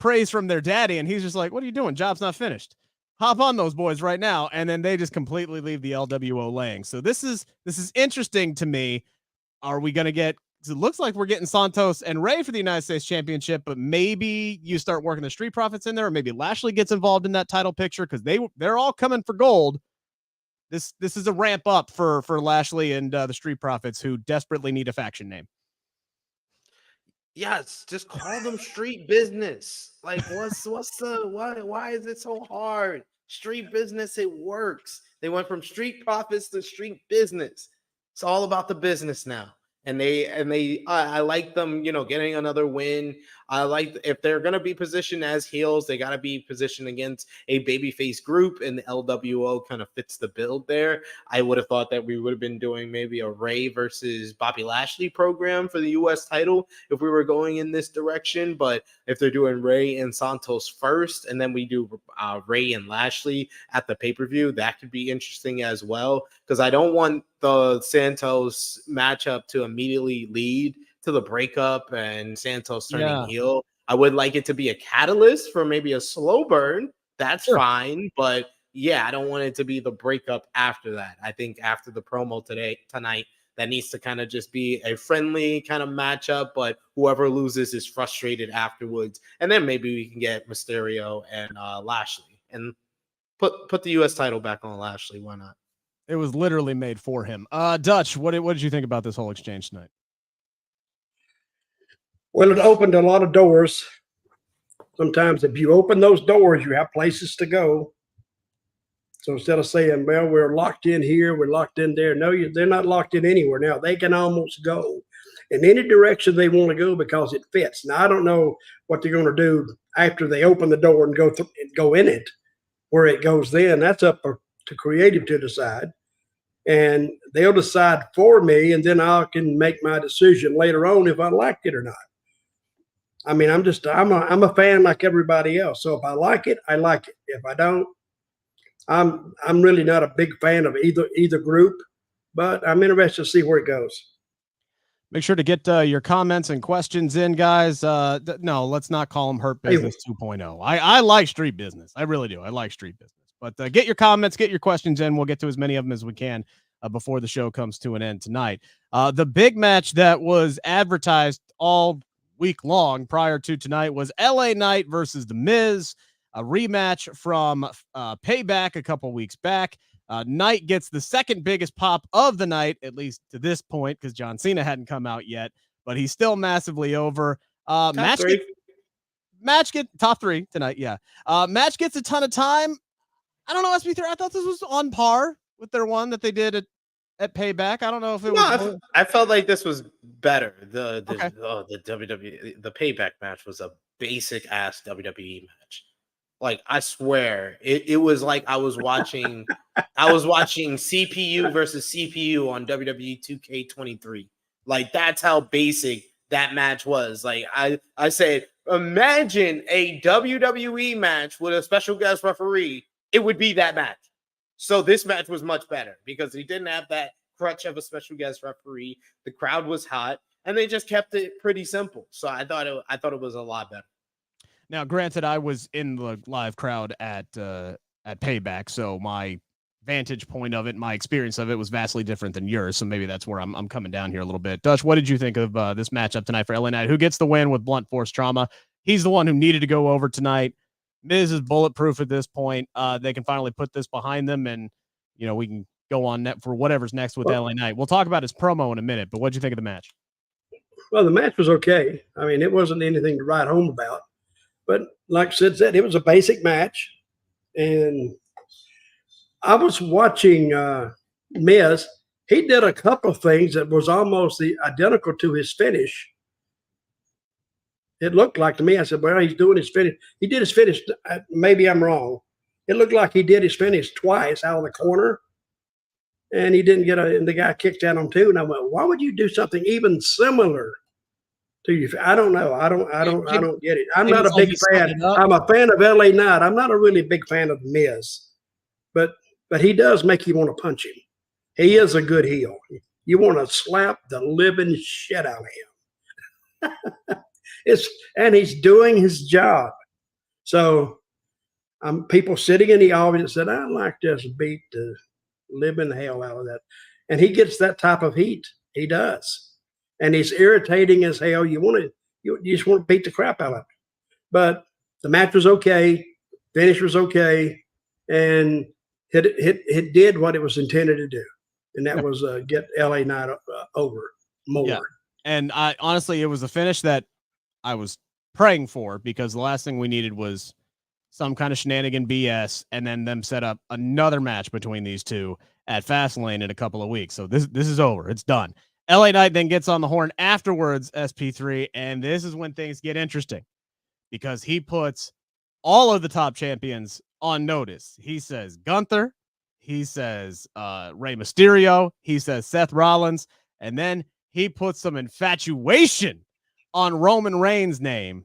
praise from their daddy. And he's just like, what are you doing? Job's not finished. Hop on those boys right now. And then they just completely leave the LWO laying. So this is interesting to me. Are we going to get, it looks like we're getting Santos and Ray for the United States Championship, but maybe you start working the Street Profits in there, or maybe Lashley gets involved in that title picture because they're all coming for gold. This is a ramp up for Lashley and the Street Profits, who desperately need a faction name. Yes, just call them Street Business. Like, why is it so hard? Street Business, it works. They went from Street Profits to Street Business. It's all about the business now. And I like them, getting another win. I like, if they're going to be positioned as heels, they got to be positioned against a babyface group, and the LWO kind of fits the build there. I would have thought that we would have been doing maybe a Ray versus Bobby Lashley program for the U.S. title if we were going in this direction. But if they're doing Ray and Santos first, and then we do Ray and Lashley at the pay-per-view, that could be interesting as well, because I don't want the Santos matchup to immediately lead to the breakup and Santos turning heel. I would like it to be a catalyst for maybe a slow burn. That's fine. But yeah, I don't want it to be the breakup after that. I think after the promo tonight, that needs to kind of just be a friendly kind of matchup, but whoever loses is frustrated afterwards. And then maybe we can get Mysterio and Lashley and put the U.S. title back on Lashley. Why not? It was literally made for him. Dutch, what did you think about this whole exchange tonight? Well, it opened a lot of doors. Sometimes if you open those doors, you have places to go. So instead of saying, well, we're locked in here, we're locked in there. No, they're not locked in anywhere now. They can almost go in any direction they want to go because it fits. Now, I don't know what they're going to do after they open the door and go in it, where it goes then. That's up to creative to decide. And they'll decide for me, and then I can make my decision later on if I like it or not. I mean, I'm a fan like everybody else. So if I like it, I like it. If I don't, I'm really not a big fan of either group, but I'm interested to see where it goes. Make sure to get your comments and questions in, guys. No, let's not call them Hurt Business 2.0. I like Street Business. I really do. I like Street Business. But get your comments, get your questions in. We'll get to as many of them as we can before the show comes to an end tonight. The big match that was advertised all week long prior to tonight was LA Knight versus The Miz, a rematch from Payback a couple weeks back. Knight gets the second biggest pop of the night, at least to this point, because John Cena hadn't come out yet, but he's still massively over. Match get top three tonight. Yeah. Match gets a ton of time. I don't know, SP3. I thought this was on par with their one that they did at Payback. I don't know if it was. I felt like this was better. The WWE, the Payback match was a basic ass WWE match. Like, I swear, it was like I was watching CPU versus CPU on WWE 2K23. Like, that's how basic that match was. Like, I said, imagine a WWE match with a special guest referee. It would be that match. So this match was much better because he didn't have that crutch of a special guest referee. The crowd was hot, and they just kept it pretty simple. So I thought it was a lot better. Now, granted, I was in the live crowd at Payback, so my vantage point of it, my experience of it was vastly different than yours. So maybe that's where I'm coming down here a little bit. Dutch, what did you think of this matchup tonight for LA Knight? Who gets the win with blunt force trauma? He's the one who needed to go over tonight. Miz is bulletproof at this point. They can finally put this behind them, and we can go on net for whatever's next with LA Knight. We'll talk about his promo in a minute, but what'd you think of the match? Well, the match was okay. I mean, it wasn't anything to write home about, but like Sid said, it was a basic match. And I was watching Miz. He did a couple of things that was almost identical to his finish. It looked like to me, I said, well, he's doing his finish. He did his finish. Maybe I'm wrong. It looked like he did his finish twice out of the corner. And he didn't get and the guy kicked out on two. And I went, why would you do something even similar to you? I don't know. I don't get it. I'm not a big fan. I'm a fan of LA Knight. I'm not a really big fan of Miz. But he does make you want to punch him. He is a good heel. You want to slap the living shit out of him. And he's doing his job. So people sitting in the audience said, I'd like to just beat the living hell out of that. And he gets that type of heat. He does. And he's irritating as hell. You just want to beat the crap out of him. But the match was okay. Finish was okay. And it did what it was intended to do. And that was get LA Knight over more. Yeah. And honestly, it was a finish that I was praying for, because the last thing we needed was some kind of shenanigan BS, and then them set up another match between these two at Fastlane in a couple of weeks. So this is over. It's done. LA Knight then gets on the horn afterwards, SP3, and this is when things get interesting, because he puts all of the top champions on notice. He says Gunther, he says Rey Mysterio, he says Seth Rollins, and then he puts some infatuation on Roman Reigns' name.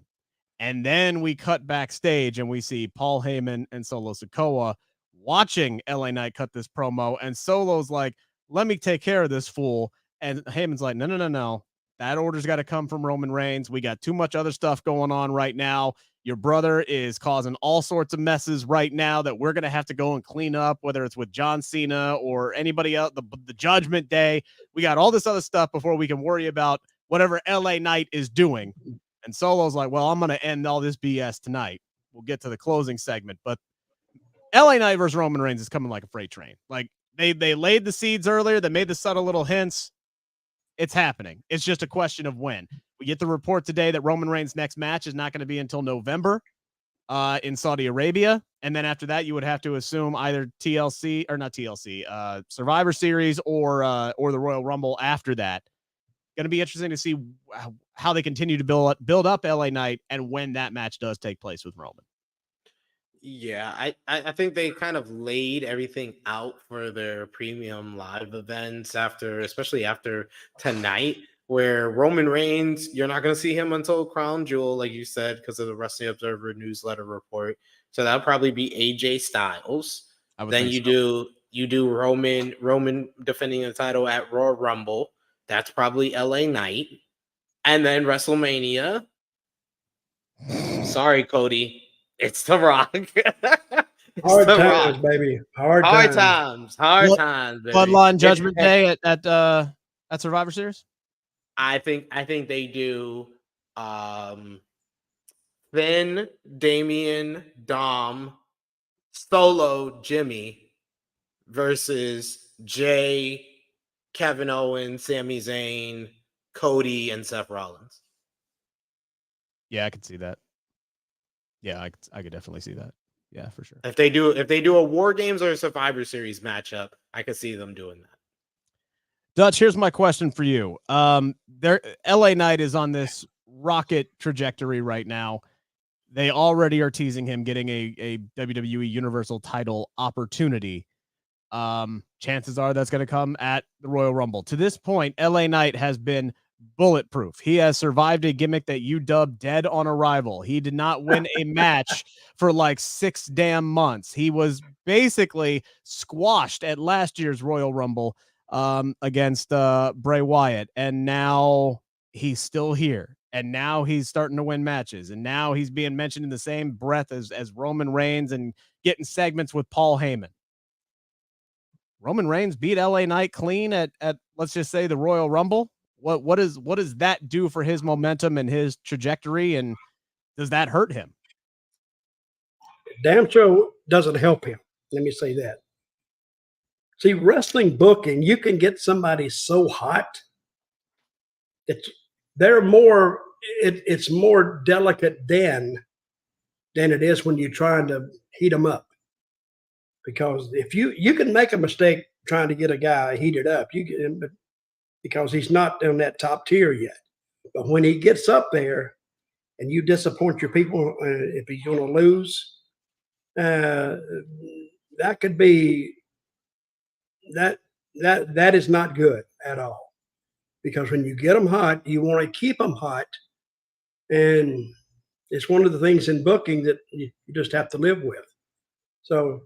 And then we cut backstage and we see Paul Heyman and Solo Sikoa watching LA Knight cut this promo. And Solo's like, let me take care of this fool. And Heyman's like, no. That order's got to come from Roman Reigns. We got too much other stuff going on right now. Your brother is causing all sorts of messes right now that we're going to have to go and clean up, whether it's with John Cena or anybody else, the Judgment Day. We got all this other stuff before we can worry about whatever LA Knight is doing. And Solo's like, well, I'm going to end all this BS tonight. We'll get to the closing segment. But LA Knight versus Roman Reigns is coming like a freight train. Like, they laid the seeds earlier. They made the subtle little hints. It's happening. It's just a question of when. We get the report today that Roman Reigns' next match is not going to be until November in Saudi Arabia. And then after that, you would have to assume either Survivor Series or the Royal Rumble after that. Going to be interesting to see how they continue to build up LA Knight and when that match does take place with Roman. Yeah, I think they kind of laid everything out for their premium live events especially after tonight, where Roman Reigns, you're not going to see him until Crown Jewel, like you said, because of the Wrestling Observer newsletter report. So that'll probably be AJ Styles. Then you do Roman defending the title at Royal Rumble. That's probably LA Knight. And then WrestleMania. Sorry, Cody. It's The Rock. Hard times, baby. Hard times. Baby. Bloodline Judgment Day at Survivor Series? I think they do Finn, Damian, Dom, Solo, Jimmy versus Jay, Kevin Owens, Sami Zayn, Cody, and Seth Rollins. Yeah, I could see that. Yeah, I could definitely see that. Yeah, for sure. If they do a War Games or a Survivor Series matchup, I could see them doing that. Dutch, here's my question for you. LA Knight is on this rocket trajectory right now. They already are teasing him getting a WWE Universal title opportunity. Chances are that's going to come at the Royal Rumble. To this point, LA Knight has been bulletproof. He has survived a gimmick that you dubbed dead on arrival. He did not win a match for like 6 damn months. He was basically squashed at last year's Royal Rumble against Bray Wyatt. And now he's still here. And now he's starting to win matches. And now he's being mentioned in the same breath as Roman Reigns and getting segments with Paul Heyman. Roman Reigns beat LA Knight clean at let's just say the Royal Rumble. What does that do for his momentum and his trajectory, and does that hurt him? Damn sure doesn't help him. Let me say that. See, wrestling booking, you can get somebody so hot. It's more delicate than it is when you're trying to heat them up. Because if you can make a mistake trying to get a guy heated up, because he's not on that top tier yet. But when he gets up there and you disappoint your people, if he's going to lose, that could be that is not good at all. Because when you get them hot, you want to keep them hot, and it's one of the things in booking that you just have to live with. So,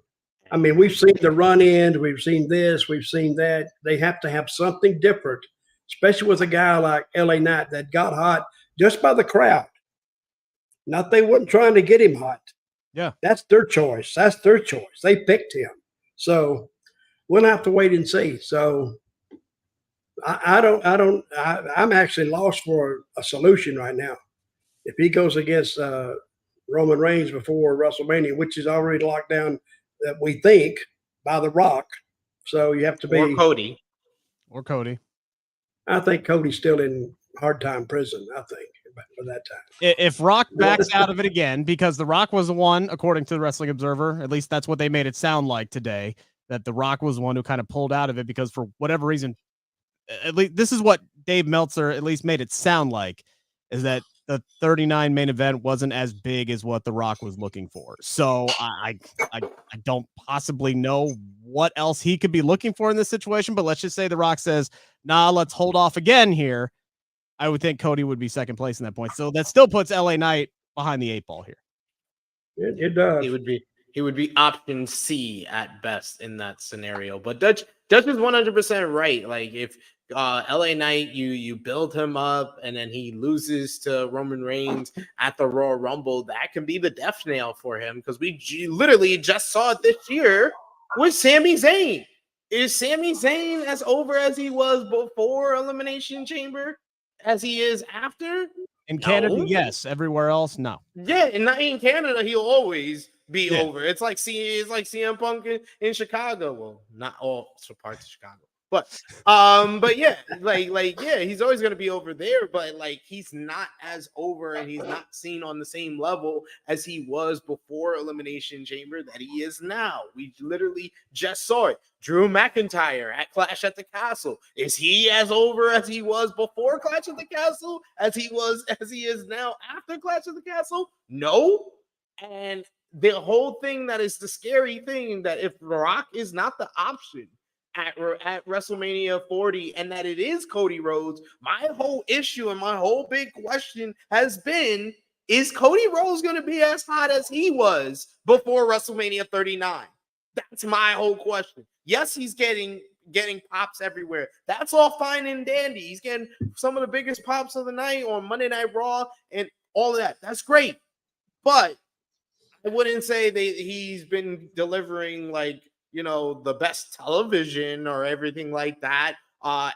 I mean, we've seen the run-ins, we've seen this, we've seen that. They have to have something different, especially with a guy like LA Knight that got hot just by the crowd. Not they weren't trying to get him hot. Yeah, that's their choice. That's their choice. They picked him. So we'll have to wait and see. So I'm actually lost for a solution right now. If he goes against Roman Reigns before WrestleMania, which is already locked down, that we think by The Rock, so you have to be or Cody. I think Cody's still in hard time prison. I think for that time. If Rock backs out of it again, because The Rock was the one, according to the Wrestling Observer, at least that's what they made it sound like today, that The Rock was the one who kind of pulled out of it because for whatever reason, at least this is what Dave Meltzer at least made it sound like, is that the 39 main event wasn't as big as what The Rock was looking for. So I don't possibly know what else he could be looking for in this situation, but let's just say The Rock says, nah, let's hold off again here. I would think Cody would be second place in that point. So that still puts LA Knight behind the 8 ball here. It does. He would be option C at best in that scenario. But Dutch is 100% right. Like if LA Knight, you build him up and then he loses to Roman Reigns at the Royal Rumble, that can be the death nail for him, because we literally just saw it this year with Sami Zayn. Is Sami Zayn as over as he was before Elimination Chamber as he is after? In Canada, yes. Everywhere else, no. Yeah, and in Canada, he'll always be over. It's like CM Punk in Chicago. Well, not all parts of Chicago, but yeah, yeah, he's always gonna be over there. But like, he's not as over, and he's not seen on the same level as he was before Elimination Chamber that he is now. We literally just saw it. Drew McIntyre at Clash at the Castle. Is he as over as he was before Clash at the Castle as he is now after Clash at the Castle? No. And the whole thing that is the scary thing, that if Rock is not the option at WrestleMania 40 and that it is Cody Rhodes, my whole issue and my whole big question has been, is Cody Rhodes going to be as hot as he was before WrestleMania 39? That's my whole question. Yes, he's getting pops everywhere. That's all fine and dandy. He's getting some of the biggest pops of the night on Monday Night Raw and all of that. That's great. But I wouldn't say that he's been delivering the best television or everything like that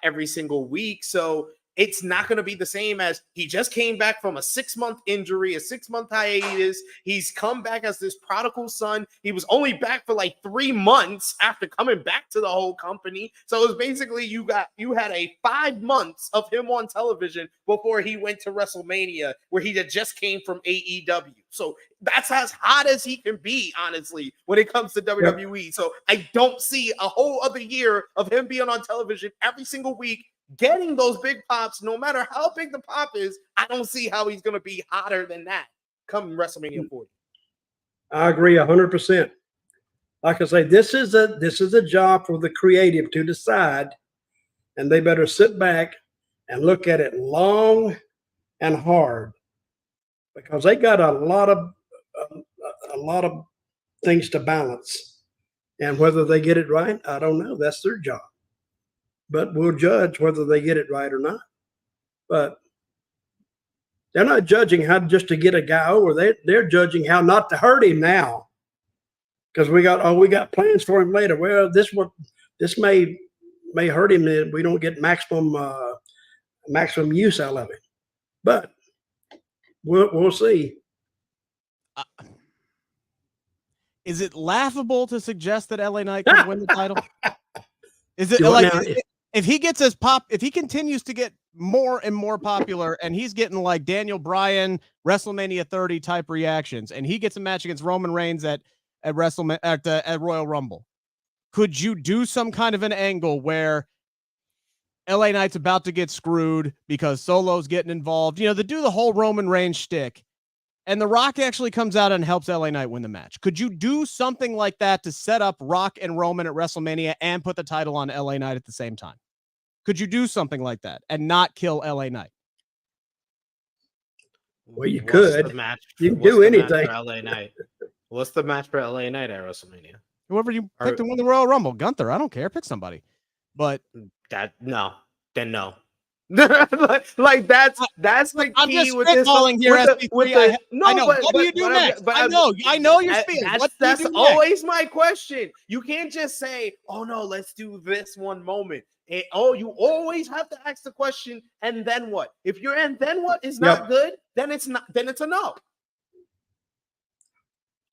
every single week. So it's not going to be the same as he just came back from a 6-month injury, a 6-month hiatus. He's come back as this prodigal son. He was only back for 3 months after coming back to the whole company. So it was basically you had a 5 months of him on television before he went to WrestleMania, where he just came from AEW. So that's as hot as he can be, honestly, when it comes to WWE. Yep. So I don't see a whole other year of him being on television every single week, getting those big pops. No matter how big the pop is, I don't see how he's going to be hotter than that come WrestleMania 40. I agree 100%. Like I say, this is a job for the creative to decide, and they better sit back and look at it long and hard, because they got a lot of things to balance, and whether they get it right, I don't know. That's their job. But we'll judge whether they get it right or not. But they're not judging how just to get a guy over. They're judging how not to hurt him now, because we got plans for him later. Well, this may hurt him if we don't get maximum use out of him. But we'll see. Is it laughable to suggest that LA Knight could win the title? Is it like if he gets if he continues to get more and more popular and he's getting like Daniel Bryan WrestleMania 30 type reactions and he gets a match against Roman Reigns at Royal Rumble, could you do some kind of an angle where LA Knight's about to get screwed because Solo's getting involved, to do the whole Roman Reigns shtick, and The Rock actually comes out and helps LA Knight win the match? Could you do something like that to set up Rock and Roman at WrestleMania and put the title on LA Knight at the same time? Could you do something like that and not kill LA Knight? Well, you could. You can do anything. For LA Knight? What's the match for LA Knight at WrestleMania? Whoever you pick to win the Royal Rumble. Gunther, I don't care. Pick somebody. But no. like that's the key. I'm just with this here. SP3. I know. What do you do next? I know your speed. That's always my question. You can't just say, "Oh no, let's do this one moment." You always have to ask the question, and then what? If your and then what is not good, then it's not. Then it's a no.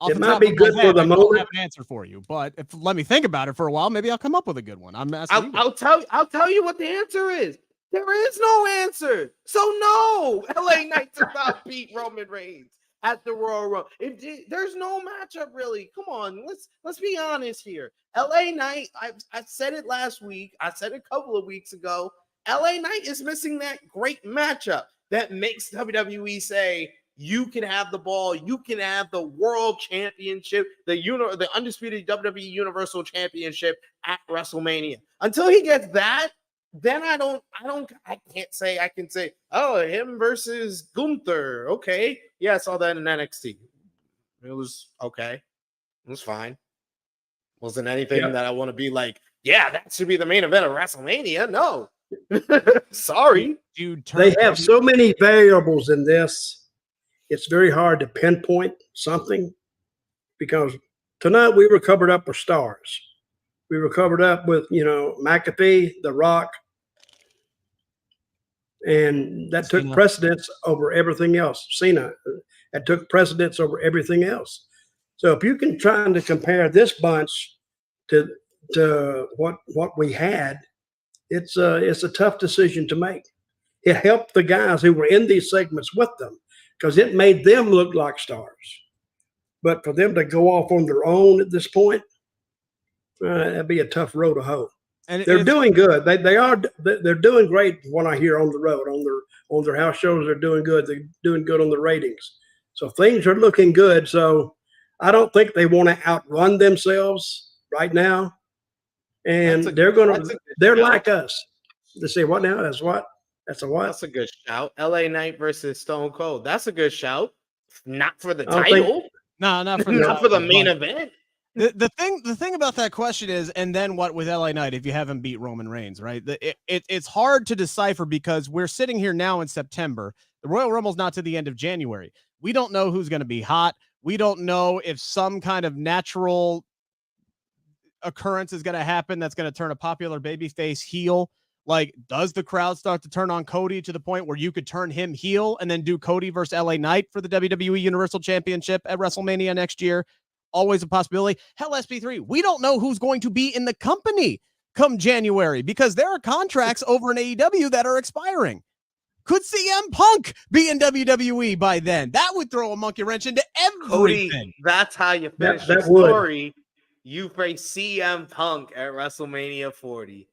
It might be good for the moment. I don't have an answer for you, but let me think about it for a while. Maybe I'll come up with a good one. I'll tell you what the answer is. There is no answer. So no, LA Knight's about beat Roman Reigns at the Royal Rumble. There's no matchup really. Come on, let's be honest here. LA Knight, I said it last week. I said it a couple of weeks ago. LA Knight is missing that great matchup that makes WWE say, you can have the ball. You can have the world championship, the undisputed WWE Universal Championship at WrestleMania. Until he gets that, then I can't say. I can say, oh, him versus Gunther. Okay, yeah, I saw that in NXT. It was okay. It was fine. Wasn't anything that I want to be like, yeah, that should be the main event of WrestleMania. No, sorry, dude. They have so many variables in this. It's very hard to pinpoint something because tonight we were covered up with stars. We were covered up with, McAfee, The Rock, and that took precedence over everything else. Cena, that took precedence over everything else. So if you can try to compare this bunch to what we had, it's a tough decision to make. It helped the guys who were in these segments with them, because it made them look like stars. But for them to go off on their own at this point, that'd be a tough road to hoe. And they're doing good. They're doing great. When I hear on the road, on their house shows, they're doing good. They're doing good on the ratings. So things are looking good. So I don't think they want to outrun themselves right now. And they're like us. They say, what now? That's what? That's a what? That's a good shout. LA Knight versus Stone Cold. That's a good shout. Not for the title. Not for the main event. The thing about that question is, and then what with LA Knight if you haven't beat Roman Reigns, right? It's hard to decipher because we're sitting here now in September. The Royal Rumble's not to the end of January. We don't know who's going to be hot. We don't know if some kind of natural occurrence is going to happen that's going to turn a popular babyface heel. Like, does the crowd start to turn on Cody to the point where you could turn him heel and then do Cody versus LA Knight for the WWE Universal Championship at WrestleMania next year? Always a possibility. Hell, SP3, we don't know who's going to be in the company come January because there are contracts over in AEW that are expiring. Could CM Punk be in WWE by then? That would throw a monkey wrench into everything. Cody, that's how you finish the story. You face CM Punk at WrestleMania 40.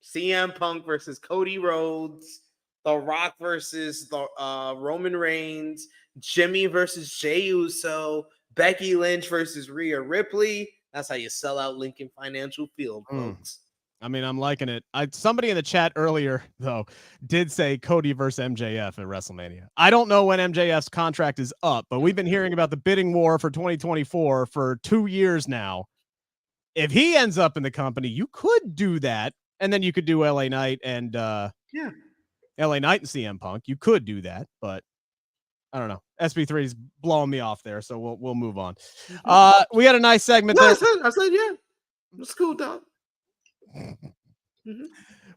CM Punk versus Cody Rhodes, The Rock versus Roman Reigns, Jimmy versus Jey Uso, Becky Lynch versus Rhea Ripley. That's how you sell out Lincoln Financial Field, folks. I mean, I'm liking it. Somebody in the chat earlier, though, did say Cody versus MJF at WrestleMania. I don't know when MJF's contract is up, but we've been hearing about the bidding war for 2024 for 2 years now. If he ends up in the company, you could do that. And then you could do LA Knight and LA Knight and CM Punk. You could do that, but I don't know. SP3 is blowing me off there, so we'll move on. We had a nice segment there. I said yeah. It's cool, dog.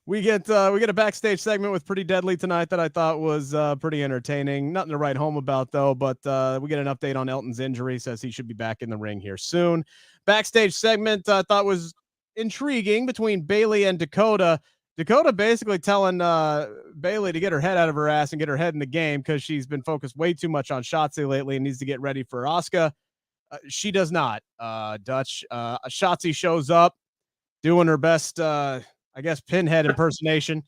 We get a backstage segment with Pretty Deadly tonight that I thought was pretty entertaining. Nothing to write home about though, but we get an update on Elton's injury. Says he should be back in the ring here soon. Backstage segment I thought was intriguing between Bayley and Dakota. Dakota basically telling Bayley to get her head out of her ass and get her head in the game because she's been focused way too much on Shotzi lately and needs to get ready for Asuka. She does not. Dutch. Shotzi shows up doing her best, I guess, pinhead impersonation,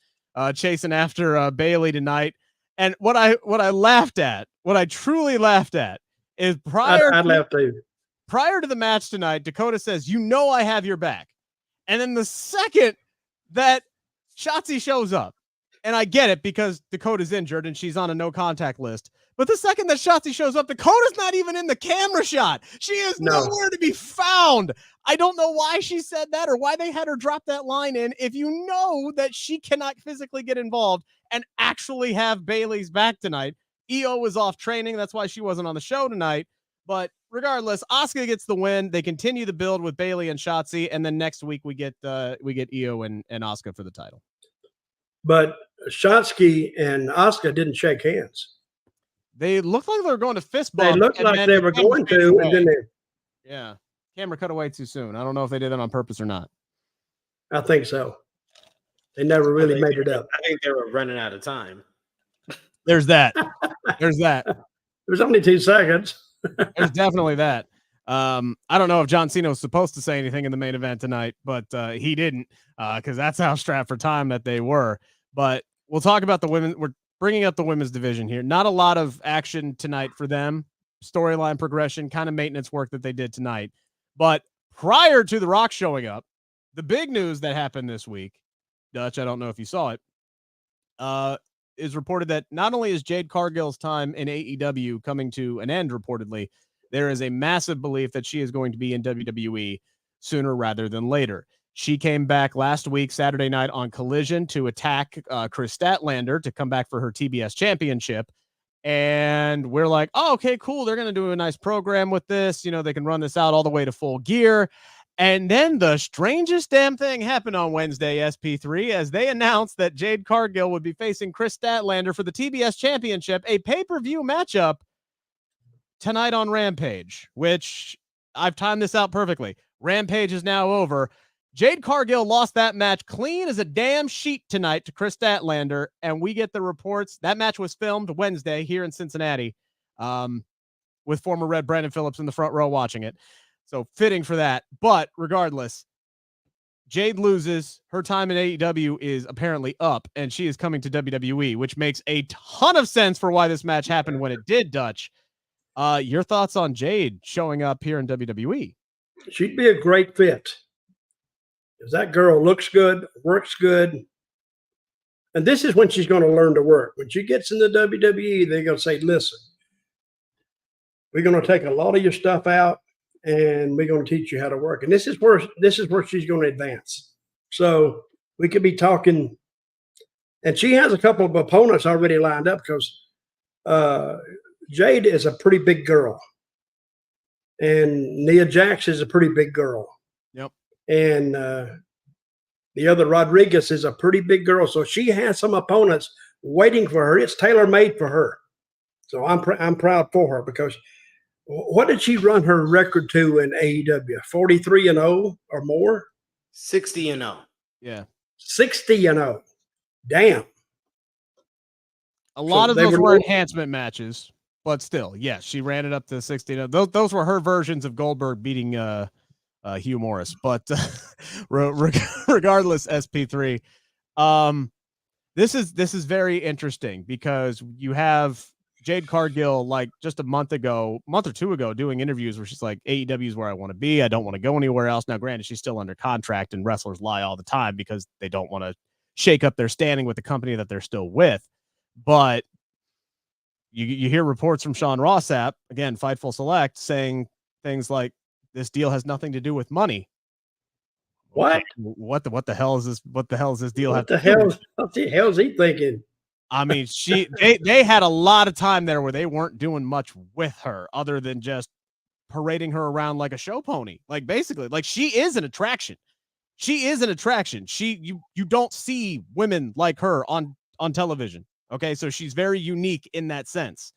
chasing after Bayley tonight. And what I laughed at, what I truly laughed at, is prior to the match tonight, Dakota says, "You know I have your back," and then the second that Shotzi shows up, and I get it because Dakota's injured and she's on a no contact list. But the second that Shotzi shows up, Dakota's not even in the camera shot. She is nowhere to be found. I don't know why she said that or why they had her drop that line in. If you know that she cannot physically get involved and actually have Bayley's back tonight, EO was off training. That's why she wasn't on the show tonight. But regardless, Asuka gets the win. They continue the build with Bayley and Shotzi, and then next week we get EO and Asuka for the title. But Shotzi and Asuka didn't shake hands. They looked like they were going to fist bump. They looked like they were going to, and then yeah, camera cut away too soon. I don't know if they did that on purpose or not. I think so. They never really made it up. I think they were running out of time. There's that. There's that. It was only 2 seconds. There's definitely that. I don't know if John Cena was supposed to say anything in the main event tonight, but he didn't because that's how strapped for time that they were. But we'll talk about the women. We're bringing up the women's division here. Not a lot of action tonight for them. Storyline progression, kind of maintenance work that they did tonight. But prior to The Rock showing up, the big news that happened this week, Dutch, I don't know if you saw it, is reported that not only is Jade Cargill's time in AEW coming to an end, reportedly, there is a massive belief that she is going to be in WWE sooner rather than later. She came back last week, Saturday night on Collision to attack Chris Statlander to come back for her TBS championship. And we're like, oh, okay, cool. They're going to do a nice program with this. You know, they can run this out all the way to Full Gear. And then the strangest damn thing happened on Wednesday, SP3, as they announced that Jade Cargill would be facing Chris Statlander for the TBS championship, a pay-per-view matchup tonight on Rampage, which I've timed this out perfectly. Rampage is now over. Jade Cargill lost that match clean as a damn sheet tonight to Chris Statlander, and we get the reports. That match was filmed Wednesday here in Cincinnati with former Red Brandon Phillips in the front row watching it. So fitting for that. But regardless, Jade loses. Her time in AEW is apparently up, and she is coming to WWE, which makes a ton of sense for why this match happened when it did, Dutch. Your thoughts on Jade showing up here in WWE? She'd be a great fit. Because that girl looks good, works good. And this is when she's going to learn to work. When she gets in the WWE, they're going to say, listen, we're going to take a lot of your stuff out and we're going to teach you how to work. And this is where she's going to advance. So we could be talking, and she has a couple of opponents already lined up because Jade is a pretty big girl. And Nia Jax is a pretty big girl. Yep. And the other Rodriguez is a pretty big girl. So she has some opponents waiting for her. It's tailor-made for her. So I'm proud for her because what did she run her record to in AEW? 43-0 or more? 60-0. Yeah. 60-0. Damn. A lot of those were enhancement matches, but still, yes, she ran it up to 60. Those were her versions of Goldberg beating Hugh Morris, but regardless, SP3, this is very interesting because you have Jade Cargill like just a month or two ago, doing interviews where she's like, AEW is where I want to be. I don't want to go anywhere else. Now, granted, she's still under contract, and wrestlers lie all the time because they don't want to shake up their standing with the company that they're still with. But you hear reports from Sean Rossap, again, Fightful Select, saying things like, this deal has nothing to do with money. What? What the hell is this? What the hell is this deal? What the hell is he thinking? I mean, they had a lot of time there where they weren't doing much with her other than just parading her around like a show pony. Like basically, like she is an attraction. She is an attraction. You don't see women like her on television. Okay, so she's very unique in that sense.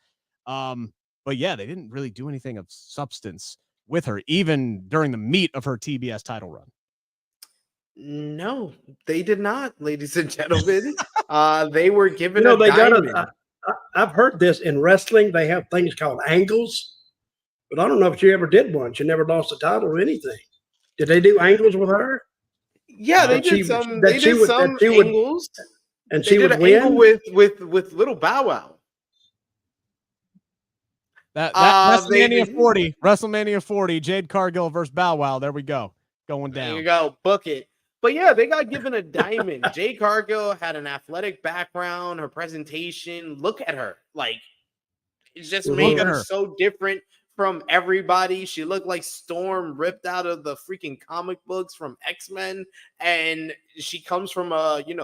But yeah, they didn't really do anything of substance with her, even during the meat of her TBS title run. No, they did not, ladies and gentlemen. They were given they diamond. I've heard this in wrestling. They have things called angles, but I don't know if she ever did one. She never lost a title or anything. Did they do angles with her? Yeah, they did some. They did some angles, and she would win angle with little Bow Wow. That WrestleMania 40, Jade Cargill versus Bow Wow. There we go, going down. There you go, book it. But yeah, they got given a diamond. Jade Cargill had an athletic background. Her presentation, look at her, like it just made her so different from everybody. She looked like Storm ripped out of the freaking comic books from X-Men. And she comes from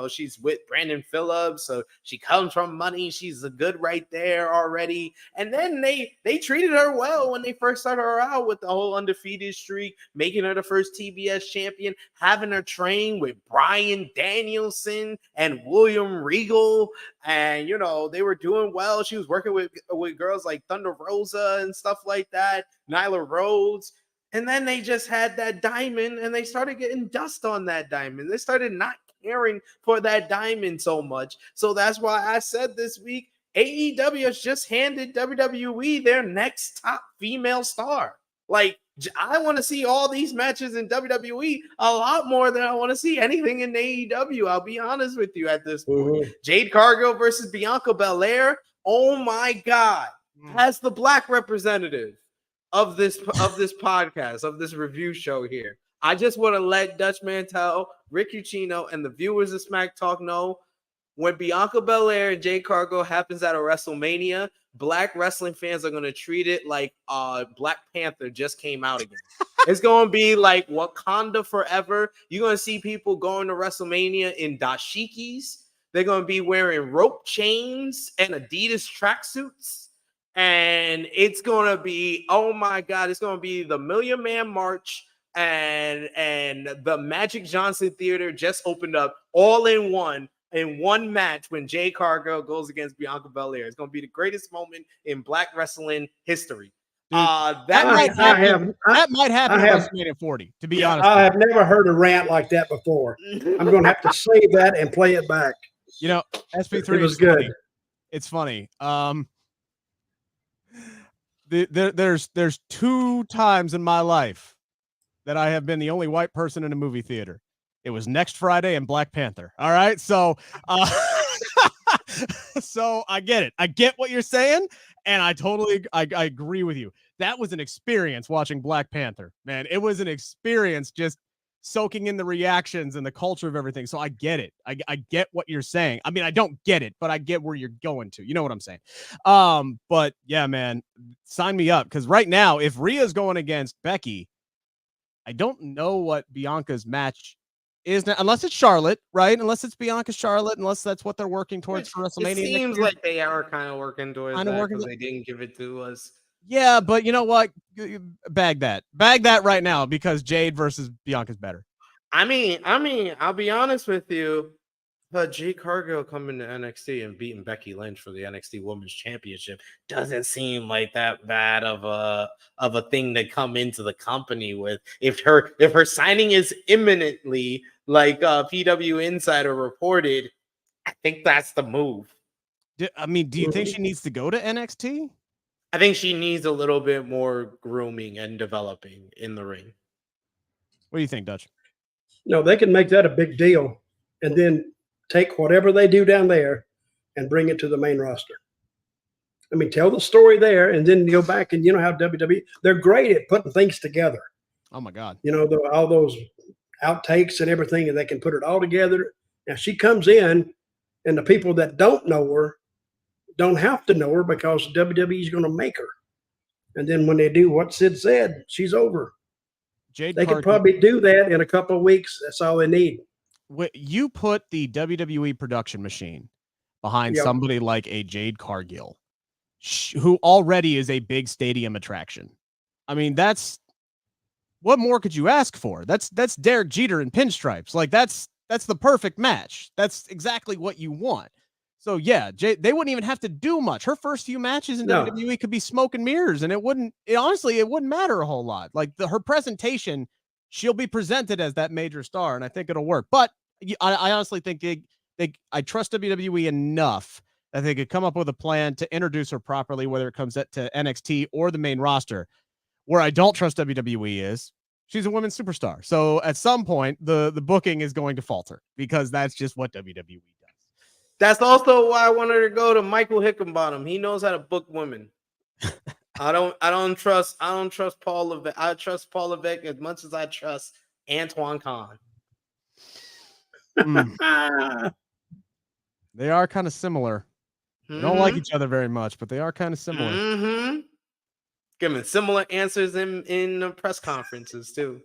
she's with Brandon Phillips, so she comes from money. She's a good right there already. And then they treated her well when they first started her out with the whole undefeated streak, making her the first TBS champion, having her train with Bryan Danielson and William Regal. And they were doing well. She was working with girls like Thunder Rosa and stuff like that, Nyla Rhodes. And then they just had that diamond and they started getting dust on that diamond. They started not caring for that diamond so much. So that's why I said this week, AEW has just handed WWE their next top female star. Like, I want to see all these matches in WWE a lot more than I want to see anything in AEW. I'll be honest with you at this point. Jade Cargill versus Bianca Belair. Oh my God. As the black representative of this podcast, of this review show here, I just want to let Dutch Mantell, Rick Ucchino, and the viewers of Smack Talk know when Bianca Belair and Jade Cargill happens at a WrestleMania, black wrestling fans are going to treat it like Black Panther just came out again. It's going to be like Wakanda forever. You're going to see people going to WrestleMania in dashikis. They're going to be wearing rope chains and Adidas tracksuits. And it's going to be, oh my God, it's going to be the Million Man March and the Magic Johnson Theater just opened up all in one match when Jade Cargill goes against Bianca Belair. It's going to be the greatest moment in black wrestling history. That might happen at WrestleMania 40, to be honest. I have never heard a rant like that before. I'm going to have to save that and play it back. SP3 it was good. Funny. It's funny. There's 2 times in my life that I have been the only white person in a movie theater. It was Next Friday and Black Panther. All right. So, so I get it. I get what you're saying. And I agree with you. That was an experience watching Black Panther, man. It was an experience just soaking in the reactions and the culture of everything. So I get it. I get what you're saying. I mean, I don't get it, but I get where you're going to. You know what I'm saying? But yeah, man, sign me up. Because right now, if Rhea's going against Becky, I don't know what Bianca's match is, unless it's Charlotte, right? Unless it's Bianca Charlotte, unless that's what they're working towards for WrestleMania. It seems like they are kind of working towards that because they didn't give it to us. Yeah, but you know what? Bag that right now because Jade versus Bianca's better. I mean, I'll be honest with you. Jade Cargill coming to NXT and beating Becky Lynch for the NXT Women's Championship doesn't seem like that bad of a thing to come into the company with. If her signing is imminently, like PW Insider reported, I think that's the move. Do you think she needs to go to NXT? I think she needs a little bit more grooming and developing in the ring. What do you think, Dutch? No, they can make that a big deal and then take whatever they do down there and bring it to the main roster. I mean, tell the story there and then go back and how WWE, they're great at putting things together. Oh my God. All those outtakes and everything, and they can put it all together. Now she comes in and the people that don't know her don't have to know her because WWE is going to make her. And then when they do what Sid said, she's over. They could probably do that in a couple of weeks. That's all they need. You put the WWE production machine behind somebody like a Jade Cargill, who already is a big stadium attraction. I mean, what more could you ask for? That's Derek Jeter in pinstripes. Like that's the perfect match. That's exactly what you want. So yeah, they wouldn't even have to do much. Her first few matches in WWE could be smoke and mirrors, and it wouldn't matter a whole lot. Like her presentation she'll be presented as that major star, and I think it'll work. But I honestly think I trust WWE enough that they could come up with a plan to introduce her properly, whether it comes to NXT or the main roster. Where I don't trust WWE is she's a women's superstar. So at some point, the booking is going to falter because that's just what WWE does. That's also why I wanted to go to Michael Hickenbottom. He knows how to book women. I don't trust Paul Levesque. I trust Paul Levesque as much as I trust Antoine Khan. They are kind of similar. They don't like each other very much, but they are kind of similar. Giving similar answers in press conferences too.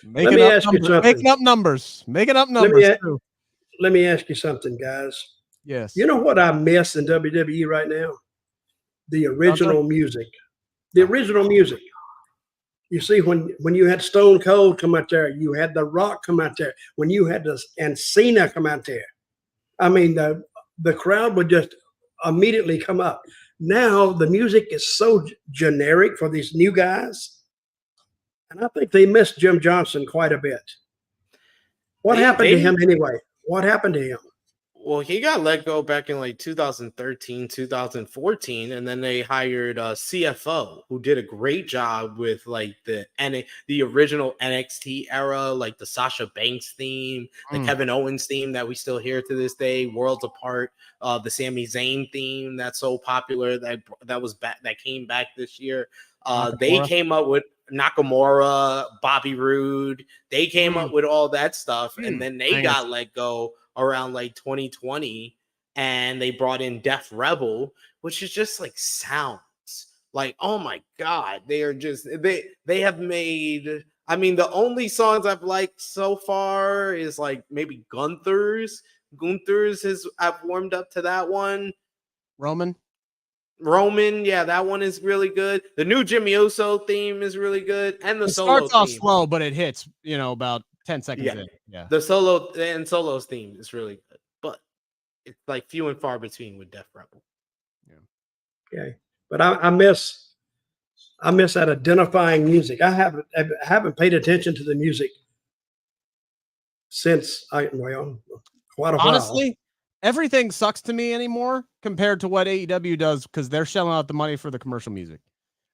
Making up numbers. Let me ask you something, guys. Yes. You know what I miss in WWE right now? The original music. The original music. You see, when you had Stone Cold come out there, you had The Rock come out there. When you had and Cena come out there, I mean, the crowd would just immediately come up. Now the music is so generic for these new guys, and I think they missed Jim Johnson quite a bit. What happened to him anyway? What happened to him? Well, he got let go back in like 2013, 2014, and then they hired a CFO who did a great job with like the original NXT era, like the Sasha Banks theme, the Kevin Owens theme that we still hear to this day, Worlds Apart, the Sami Zayn theme that's so popular that was back, that came back this year. They came up with Nakamura, Bobby Roode. They came up with all that stuff, and then they got let go around like 2020, and they brought in Def Rebel, which is just like sounds like, oh my god, they are just they have made. I mean, the only songs I've liked so far is like maybe Gunther's. I've warmed up to that one. Roman, yeah, that one is really good. The new Jimmy Uso theme is really good, and the solo starts off theme. slow, but it hits, about 10 seconds in. Yeah. The solos theme is really good, but it's like few and far between with Def Rebel. Yeah. Okay. But I miss that identifying music. I haven't paid attention to the music since quite a while. Honestly, everything sucks to me anymore compared to what AEW does because they're shelling out the money for the commercial music.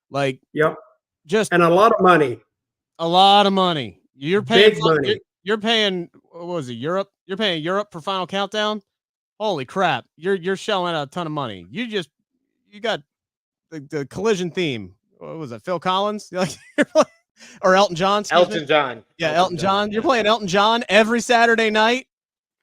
Like, and a lot of money. A lot of money. You're paying big money. You're paying, what was it, Europe? You're paying Europe for Final Countdown? Holy crap. You're shelling out a ton of money. You got the Collision theme. What was it, Phil Collins? Or Elton John? Elton John. Yeah, Elton John. You're playing Elton John every Saturday night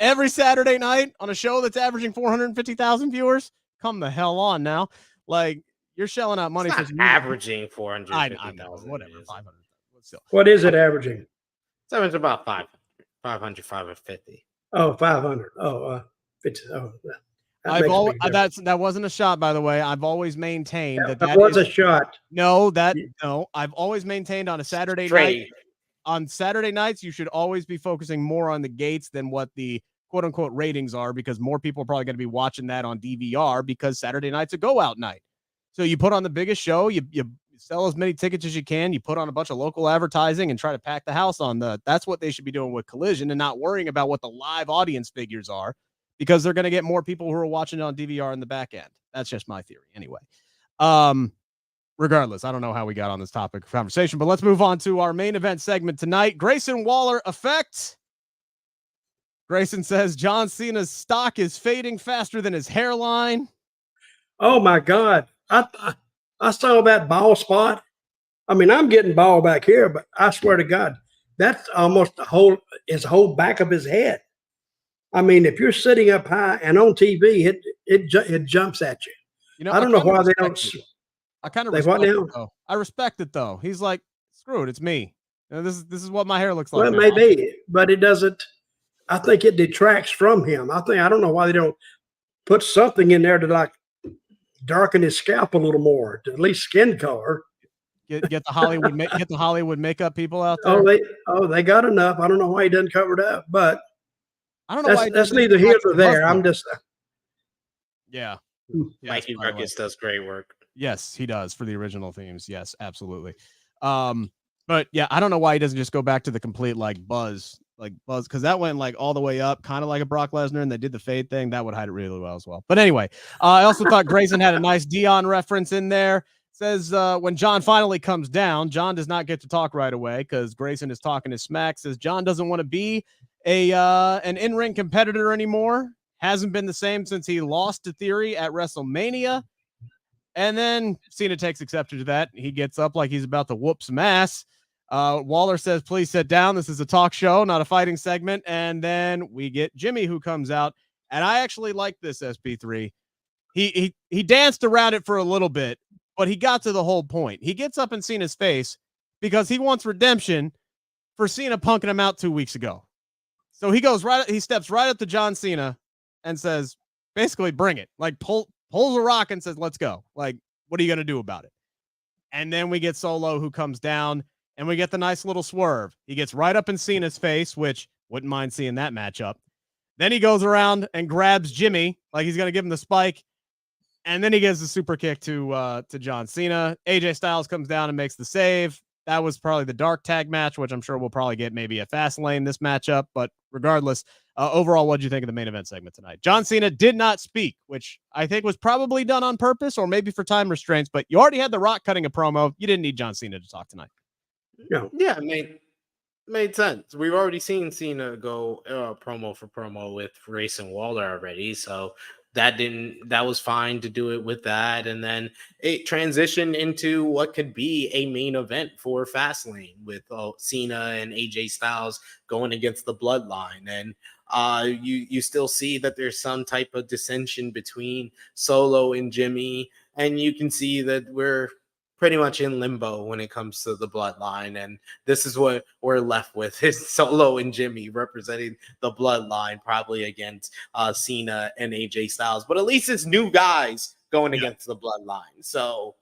on a show that's averaging 450,000 viewers. Come the hell on now. Like, you're shelling out money for averaging 450,000. I know, whatever, 500. What is it averaging? It's averaging about 500, 550. Oh, 500. Oh, 50. Oh, that wasn't a shot, by the way. I've always maintained that was a shot. No, I've always maintained on a Saturday night. On Saturday nights, you should always be focusing more on the gates than what the quote unquote ratings are, because more people are probably going to be watching that on DVR because Saturday night's a go out night. So you put on the biggest show, you sell as many tickets as you can, you put on a bunch of local advertising and try to pack the house on that's what they should be doing with Collision, and not worrying about what the live audience figures are, because they're going to get more people who are watching it on DVR in the back end. That's just my theory anyway. Regardless, I don't know how we got on this topic of conversation, but let's move on to our main event segment tonight. Grayson Waller effect. Grayson says John Cena's stock is fading faster than his hairline. Oh my God. I saw that bald spot. I mean, I'm getting bald back here, but I swear to God, that's almost his whole back of his head. I mean, if you're sitting up high and on TV, it jumps at you. I don't know why they don't. I kind of respect it, though. I respect it, though. He's like, screw it, it's me. This is what my hair looks like. Well, maybe, but it doesn't. I think it detracts from him. I don't know why they don't put something in there to like darken his scalp a little more, to at least skin color. Get the Hollywood makeup people out there. They got enough. I don't know why he doesn't cover it up, but I don't know why that's neither here nor there. I'm just Mikey Ruckus does great work. Yes, he does for the original themes. Yes, absolutely. But yeah, I don't know why he doesn't just go back to the complete buzz, because that went all the way up, kind of like a Brock Lesnar, and they did the fade thing. That would hide it really well as well. But anyway, I also thought Grayson had a nice Dion reference in there. Says when John finally comes down, John does not get to talk right away because Grayson is talking his smack. Says John doesn't want to be an in-ring competitor anymore. Hasn't been the same since he lost to Theory at WrestleMania. And then Cena takes exception to that. He gets up like he's about to whoop some ass. Waller says, please sit down. This is a talk show, not a fighting segment. And then we get Jimmy, who comes out. And I actually like this SP3. He danced around it for a little bit, but he got to the whole point. He gets up in Cena's face because he wants redemption for Cena punking him out 2 weeks ago. So he steps right up to John Cena and says, basically, bring it. Pulls a rock and says, let's go. What are you going to do about it? And then we get Solo, who comes down, and we get the nice little swerve. He gets right up in Cena's face, which wouldn't mind seeing that matchup. Then he goes around and grabs Jimmy like he's going to give him the spike. And then he gives the super kick to John Cena. AJ Styles comes down and makes the save. That was probably the dark tag match, which I'm sure we'll probably get maybe a Fastlane this matchup. But regardless, overall, what did you think of the main event segment tonight? John Cena did not speak, which I think was probably done on purpose or maybe for time restraints. But you already had The Rock cutting a promo. You didn't need John Cena to talk tonight. No. Yeah, it made sense. We've already seen Cena go promo for promo with Grayson Waller already. So that was fine to do it with that. And then it transitioned into what could be a main event for Fastlane with Cena and AJ Styles going against the Bloodline. And you still see that there's some type of dissension between Solo and Jimmy. And you can see that we're pretty much in limbo when it comes to the Bloodline. And this is what we're left with, is Solo and Jimmy representing the Bloodline, probably against Cena and AJ Styles. But at least it's new guys going against the Bloodline. So,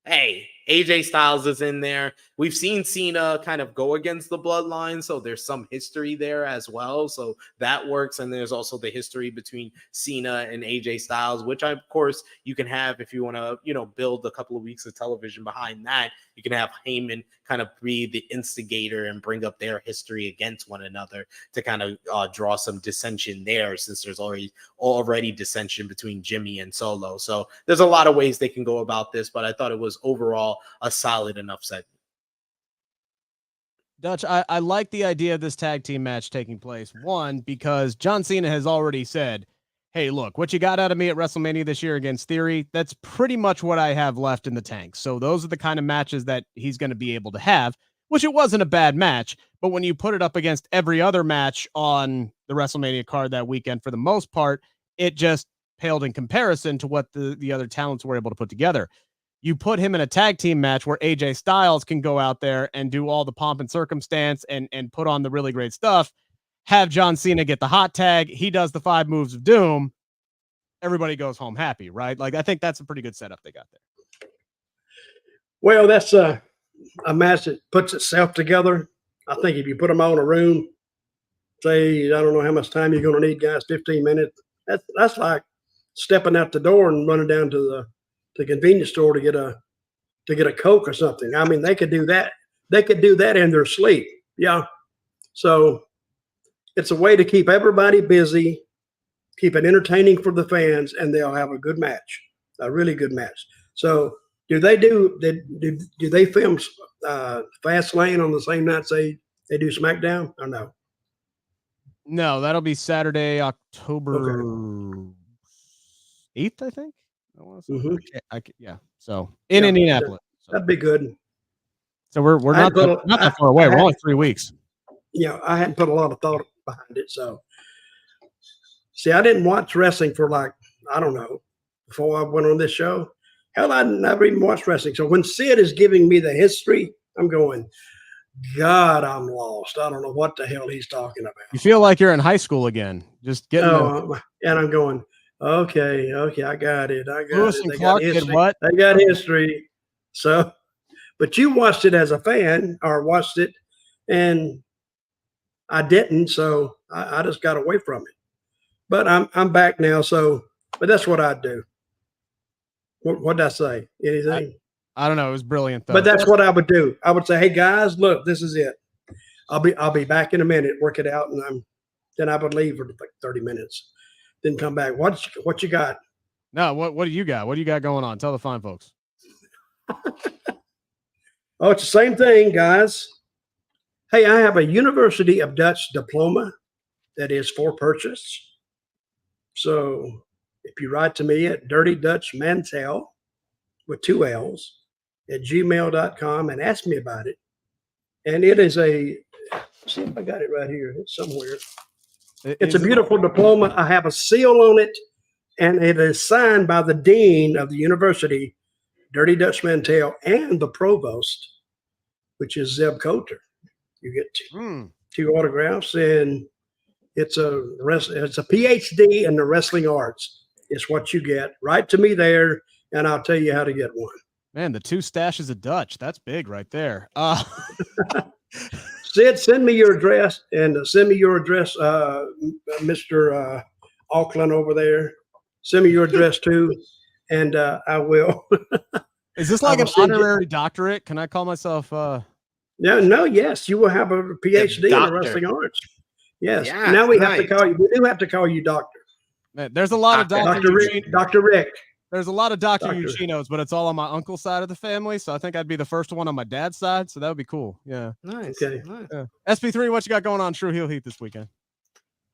hey, AJ Styles is in there. We've seen Cena kind of go against the Bloodline, so there's some history there as well. So that works. And there's also the history between Cena and AJ Styles, which of course you can have if you want to, build a couple of weeks of television behind that. You can have Heyman kind of be the instigator and bring up their history against one another to kind of draw some dissension there, since there's already dissension between Jimmy and Solo. So there's a lot of ways they can go about this, but I thought it was overall a solid enough segment. Dutch, I like the idea of this tag team match taking place. One, because John Cena has already said, hey, look, what you got out of me at WrestleMania this year against Theory, that's pretty much what I have left in the tank. So those are the kind of matches that he's going to be able to have, which it wasn't a bad match. But when you put it up against every other match on the WrestleMania card that weekend, for the most part, it just paled in comparison to what the other talents were able to put together. You put him in a tag team match where AJ Styles can go out there and do all the pomp and circumstance and put on the really great stuff. Have John Cena get the hot tag. He does the 5 moves of doom. Everybody goes home happy, right? I think that's a pretty good setup they got there. Well, that's a match that puts itself together. I think if you put them all in a room, say, I don't know how much time you're going to need, guys, 15 minutes. That's like stepping out the door and running down to the convenience store to get a Coke or something. I mean, they could do that. They could do that in their sleep. Yeah. So it's a way to keep everybody busy, keep it entertaining for the fans, and they'll have a good match, a really good match. So do they film Fastlane on the same night they do SmackDown or no? No, that'll be Saturday, October 8th, I think. Yeah. So in Indianapolis. That'd be good. So we're not that far away. We're only 3 weeks. I hadn't put a lot of thought behind it. So see, I didn't watch wrestling for I don't know, before I went on this show. Hell, I never even watched wrestling. So when Sid is giving me the history, I'm going, God, I'm lost. I don't know what the hell he's talking about. You feel like you're in high school again. Just getting and I'm going, okay, I got it. Lewis and Clark did what? They got history. So, but you watched it as a fan, or watched it, and I didn't. So I just got away from it. But I'm back now. So, but that's what I do. What did I say? Anything? I don't know. It was brilliant, though. But that's what I would do. I would say, "Hey guys, look, this is it. I'll be back in a minute. Work it out, and then I would leave for like 30 minutes. Then come back. What you got? No, what do you got? What do you got going on? Tell the fine folks. Oh, it's the same thing, guys. Hey, I have a University of Dutch diploma that is for purchase. So if you write to me at Dirty Dutch Mantell with 2 L's at gmail.com and ask me about it. And it is see if I got it right here. It's somewhere. It's a beautiful diploma. I have a seal on it, and it is signed by the dean of the university, Dirty Dutch Mantell, and the provost, which is Zeb Coulter. You get 2 autographs, and it's a PhD in the wrestling arts. It's what you get. Write to me there, and I'll tell you how to get one. Man, the 2 stashes of Dutch. That's big right there. Sid, send me your address, and send me your address, Mr. Auckland over there. Send me your address too, and I will. Is this like an honorary doctorate? Can I call myself? Yes, you will have a PhD in the wrestling arts. Yes. Yeah, now we have to call you. We do have to call you doctor. Man, there's a lot of Dr. Rick. There's a lot of Dr. Ucchinos, but it's all on my uncle's side of the family. So I think I'd be the first one on my dad's side. So that would be cool. Yeah. Nice. Okay. Nice. Yeah. SP3, what you got going on True Heel Heat this weekend?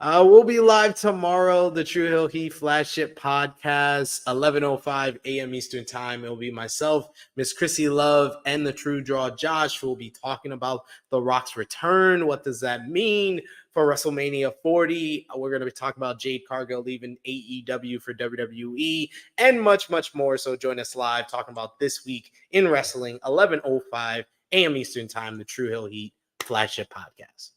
We'll be live tomorrow, the True Heel Heat Flagship Podcast, 11:05 a.m. Eastern Time. It will be myself, Miss Chrissy Love, and the True Draw Josh, who will be talking about The Rock's return. What does that mean for WrestleMania 40? We're going to be talking about Jade Cargill leaving AEW for WWE and much, much more. So join us live talking about this week in wrestling, 11:05 a.m. Eastern Time, the True Heel Heat Flagship Podcast.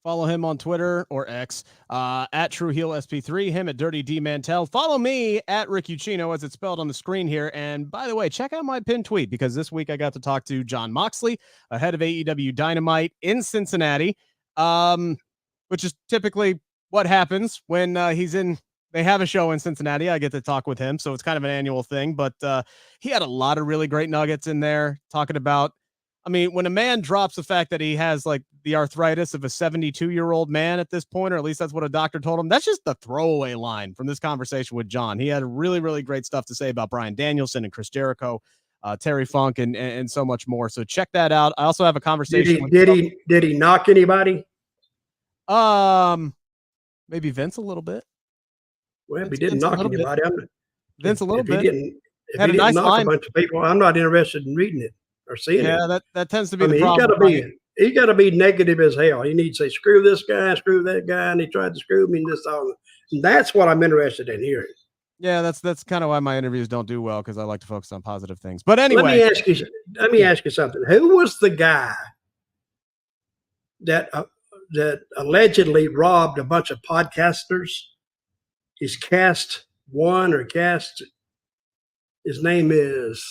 Follow him on Twitter or X at True Heel SP3, him at Dirty D Mantell. Follow me at Rick Ucchino as it's spelled on the screen here. And by the way, check out my pinned tweet because this week I got to talk to Jon Moxley, ahead of AEW Dynamite in Cincinnati, which is typically what happens when they have a show in Cincinnati. I get to talk with him. So it's kind of an annual thing, but he had a lot of really great nuggets in there talking about, I mean, when a man drops the fact that he has like the arthritis of a 72-year-old man at this point, or at least that's what a doctor told him, that's just the throwaway line from this conversation with John. He had really, really great stuff to say about Bryan Danielson and Chris Jericho, Terry Funk, and so much more. So check that out. I also have a conversation. Did he knock anybody? Maybe Vince a little bit. Well, if he didn't knock anybody, Vince a little bit. If he didn't knock a bunch of people, I'm not interested in reading it or seeing it. Yeah, that tends to be the problem. He got to be negative as hell. He needs to say, screw this guy, screw that guy, and he tried to screw me and this all. And that's what I'm interested in hearing. Yeah, that's kind of why my interviews don't do well, because I like to focus on positive things. But anyway, let me ask you something. Who was the guy that allegedly robbed a bunch of podcasters? He's cast one or cast. His name is,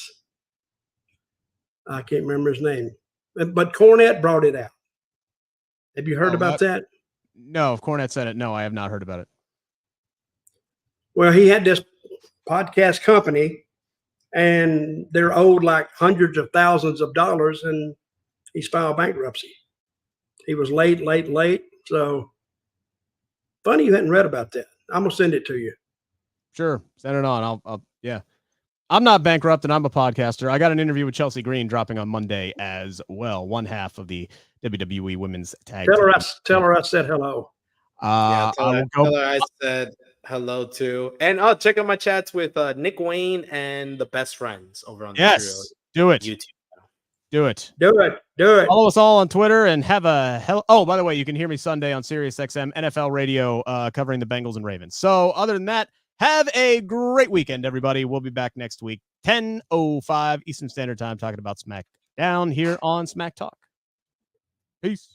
I can't remember his name, but Cornette brought it out. Have you heard about that? No, if Cornette said it, no, I have not heard about it. Well, he had this podcast company, and they're owed like hundreds of thousands of dollars, and he's filed bankruptcy. He was late. So funny you hadn't read about that. I'm gonna send it to you. Sure, send it on. I'll yeah. I'm not bankrupt, and I'm a podcaster. I got an interview with Chelsea Green dropping on Monday as well. One half of the WWE Women's Tag. Tell her I said hello. Tell her I said hello too. And I'll check out my chats with Nick Wayne and the Best Friends over on the do it. YouTube. Do it. Follow us all on Twitter and have a hell. Oh, by the way, you can hear me Sunday on Sirius XM NFL Radio covering the Bengals and Ravens. So other than that, have a great weekend, everybody. We'll be back next week, 10:05 Eastern Standard Time, talking about SmackDown here on Smack Talk. Peace.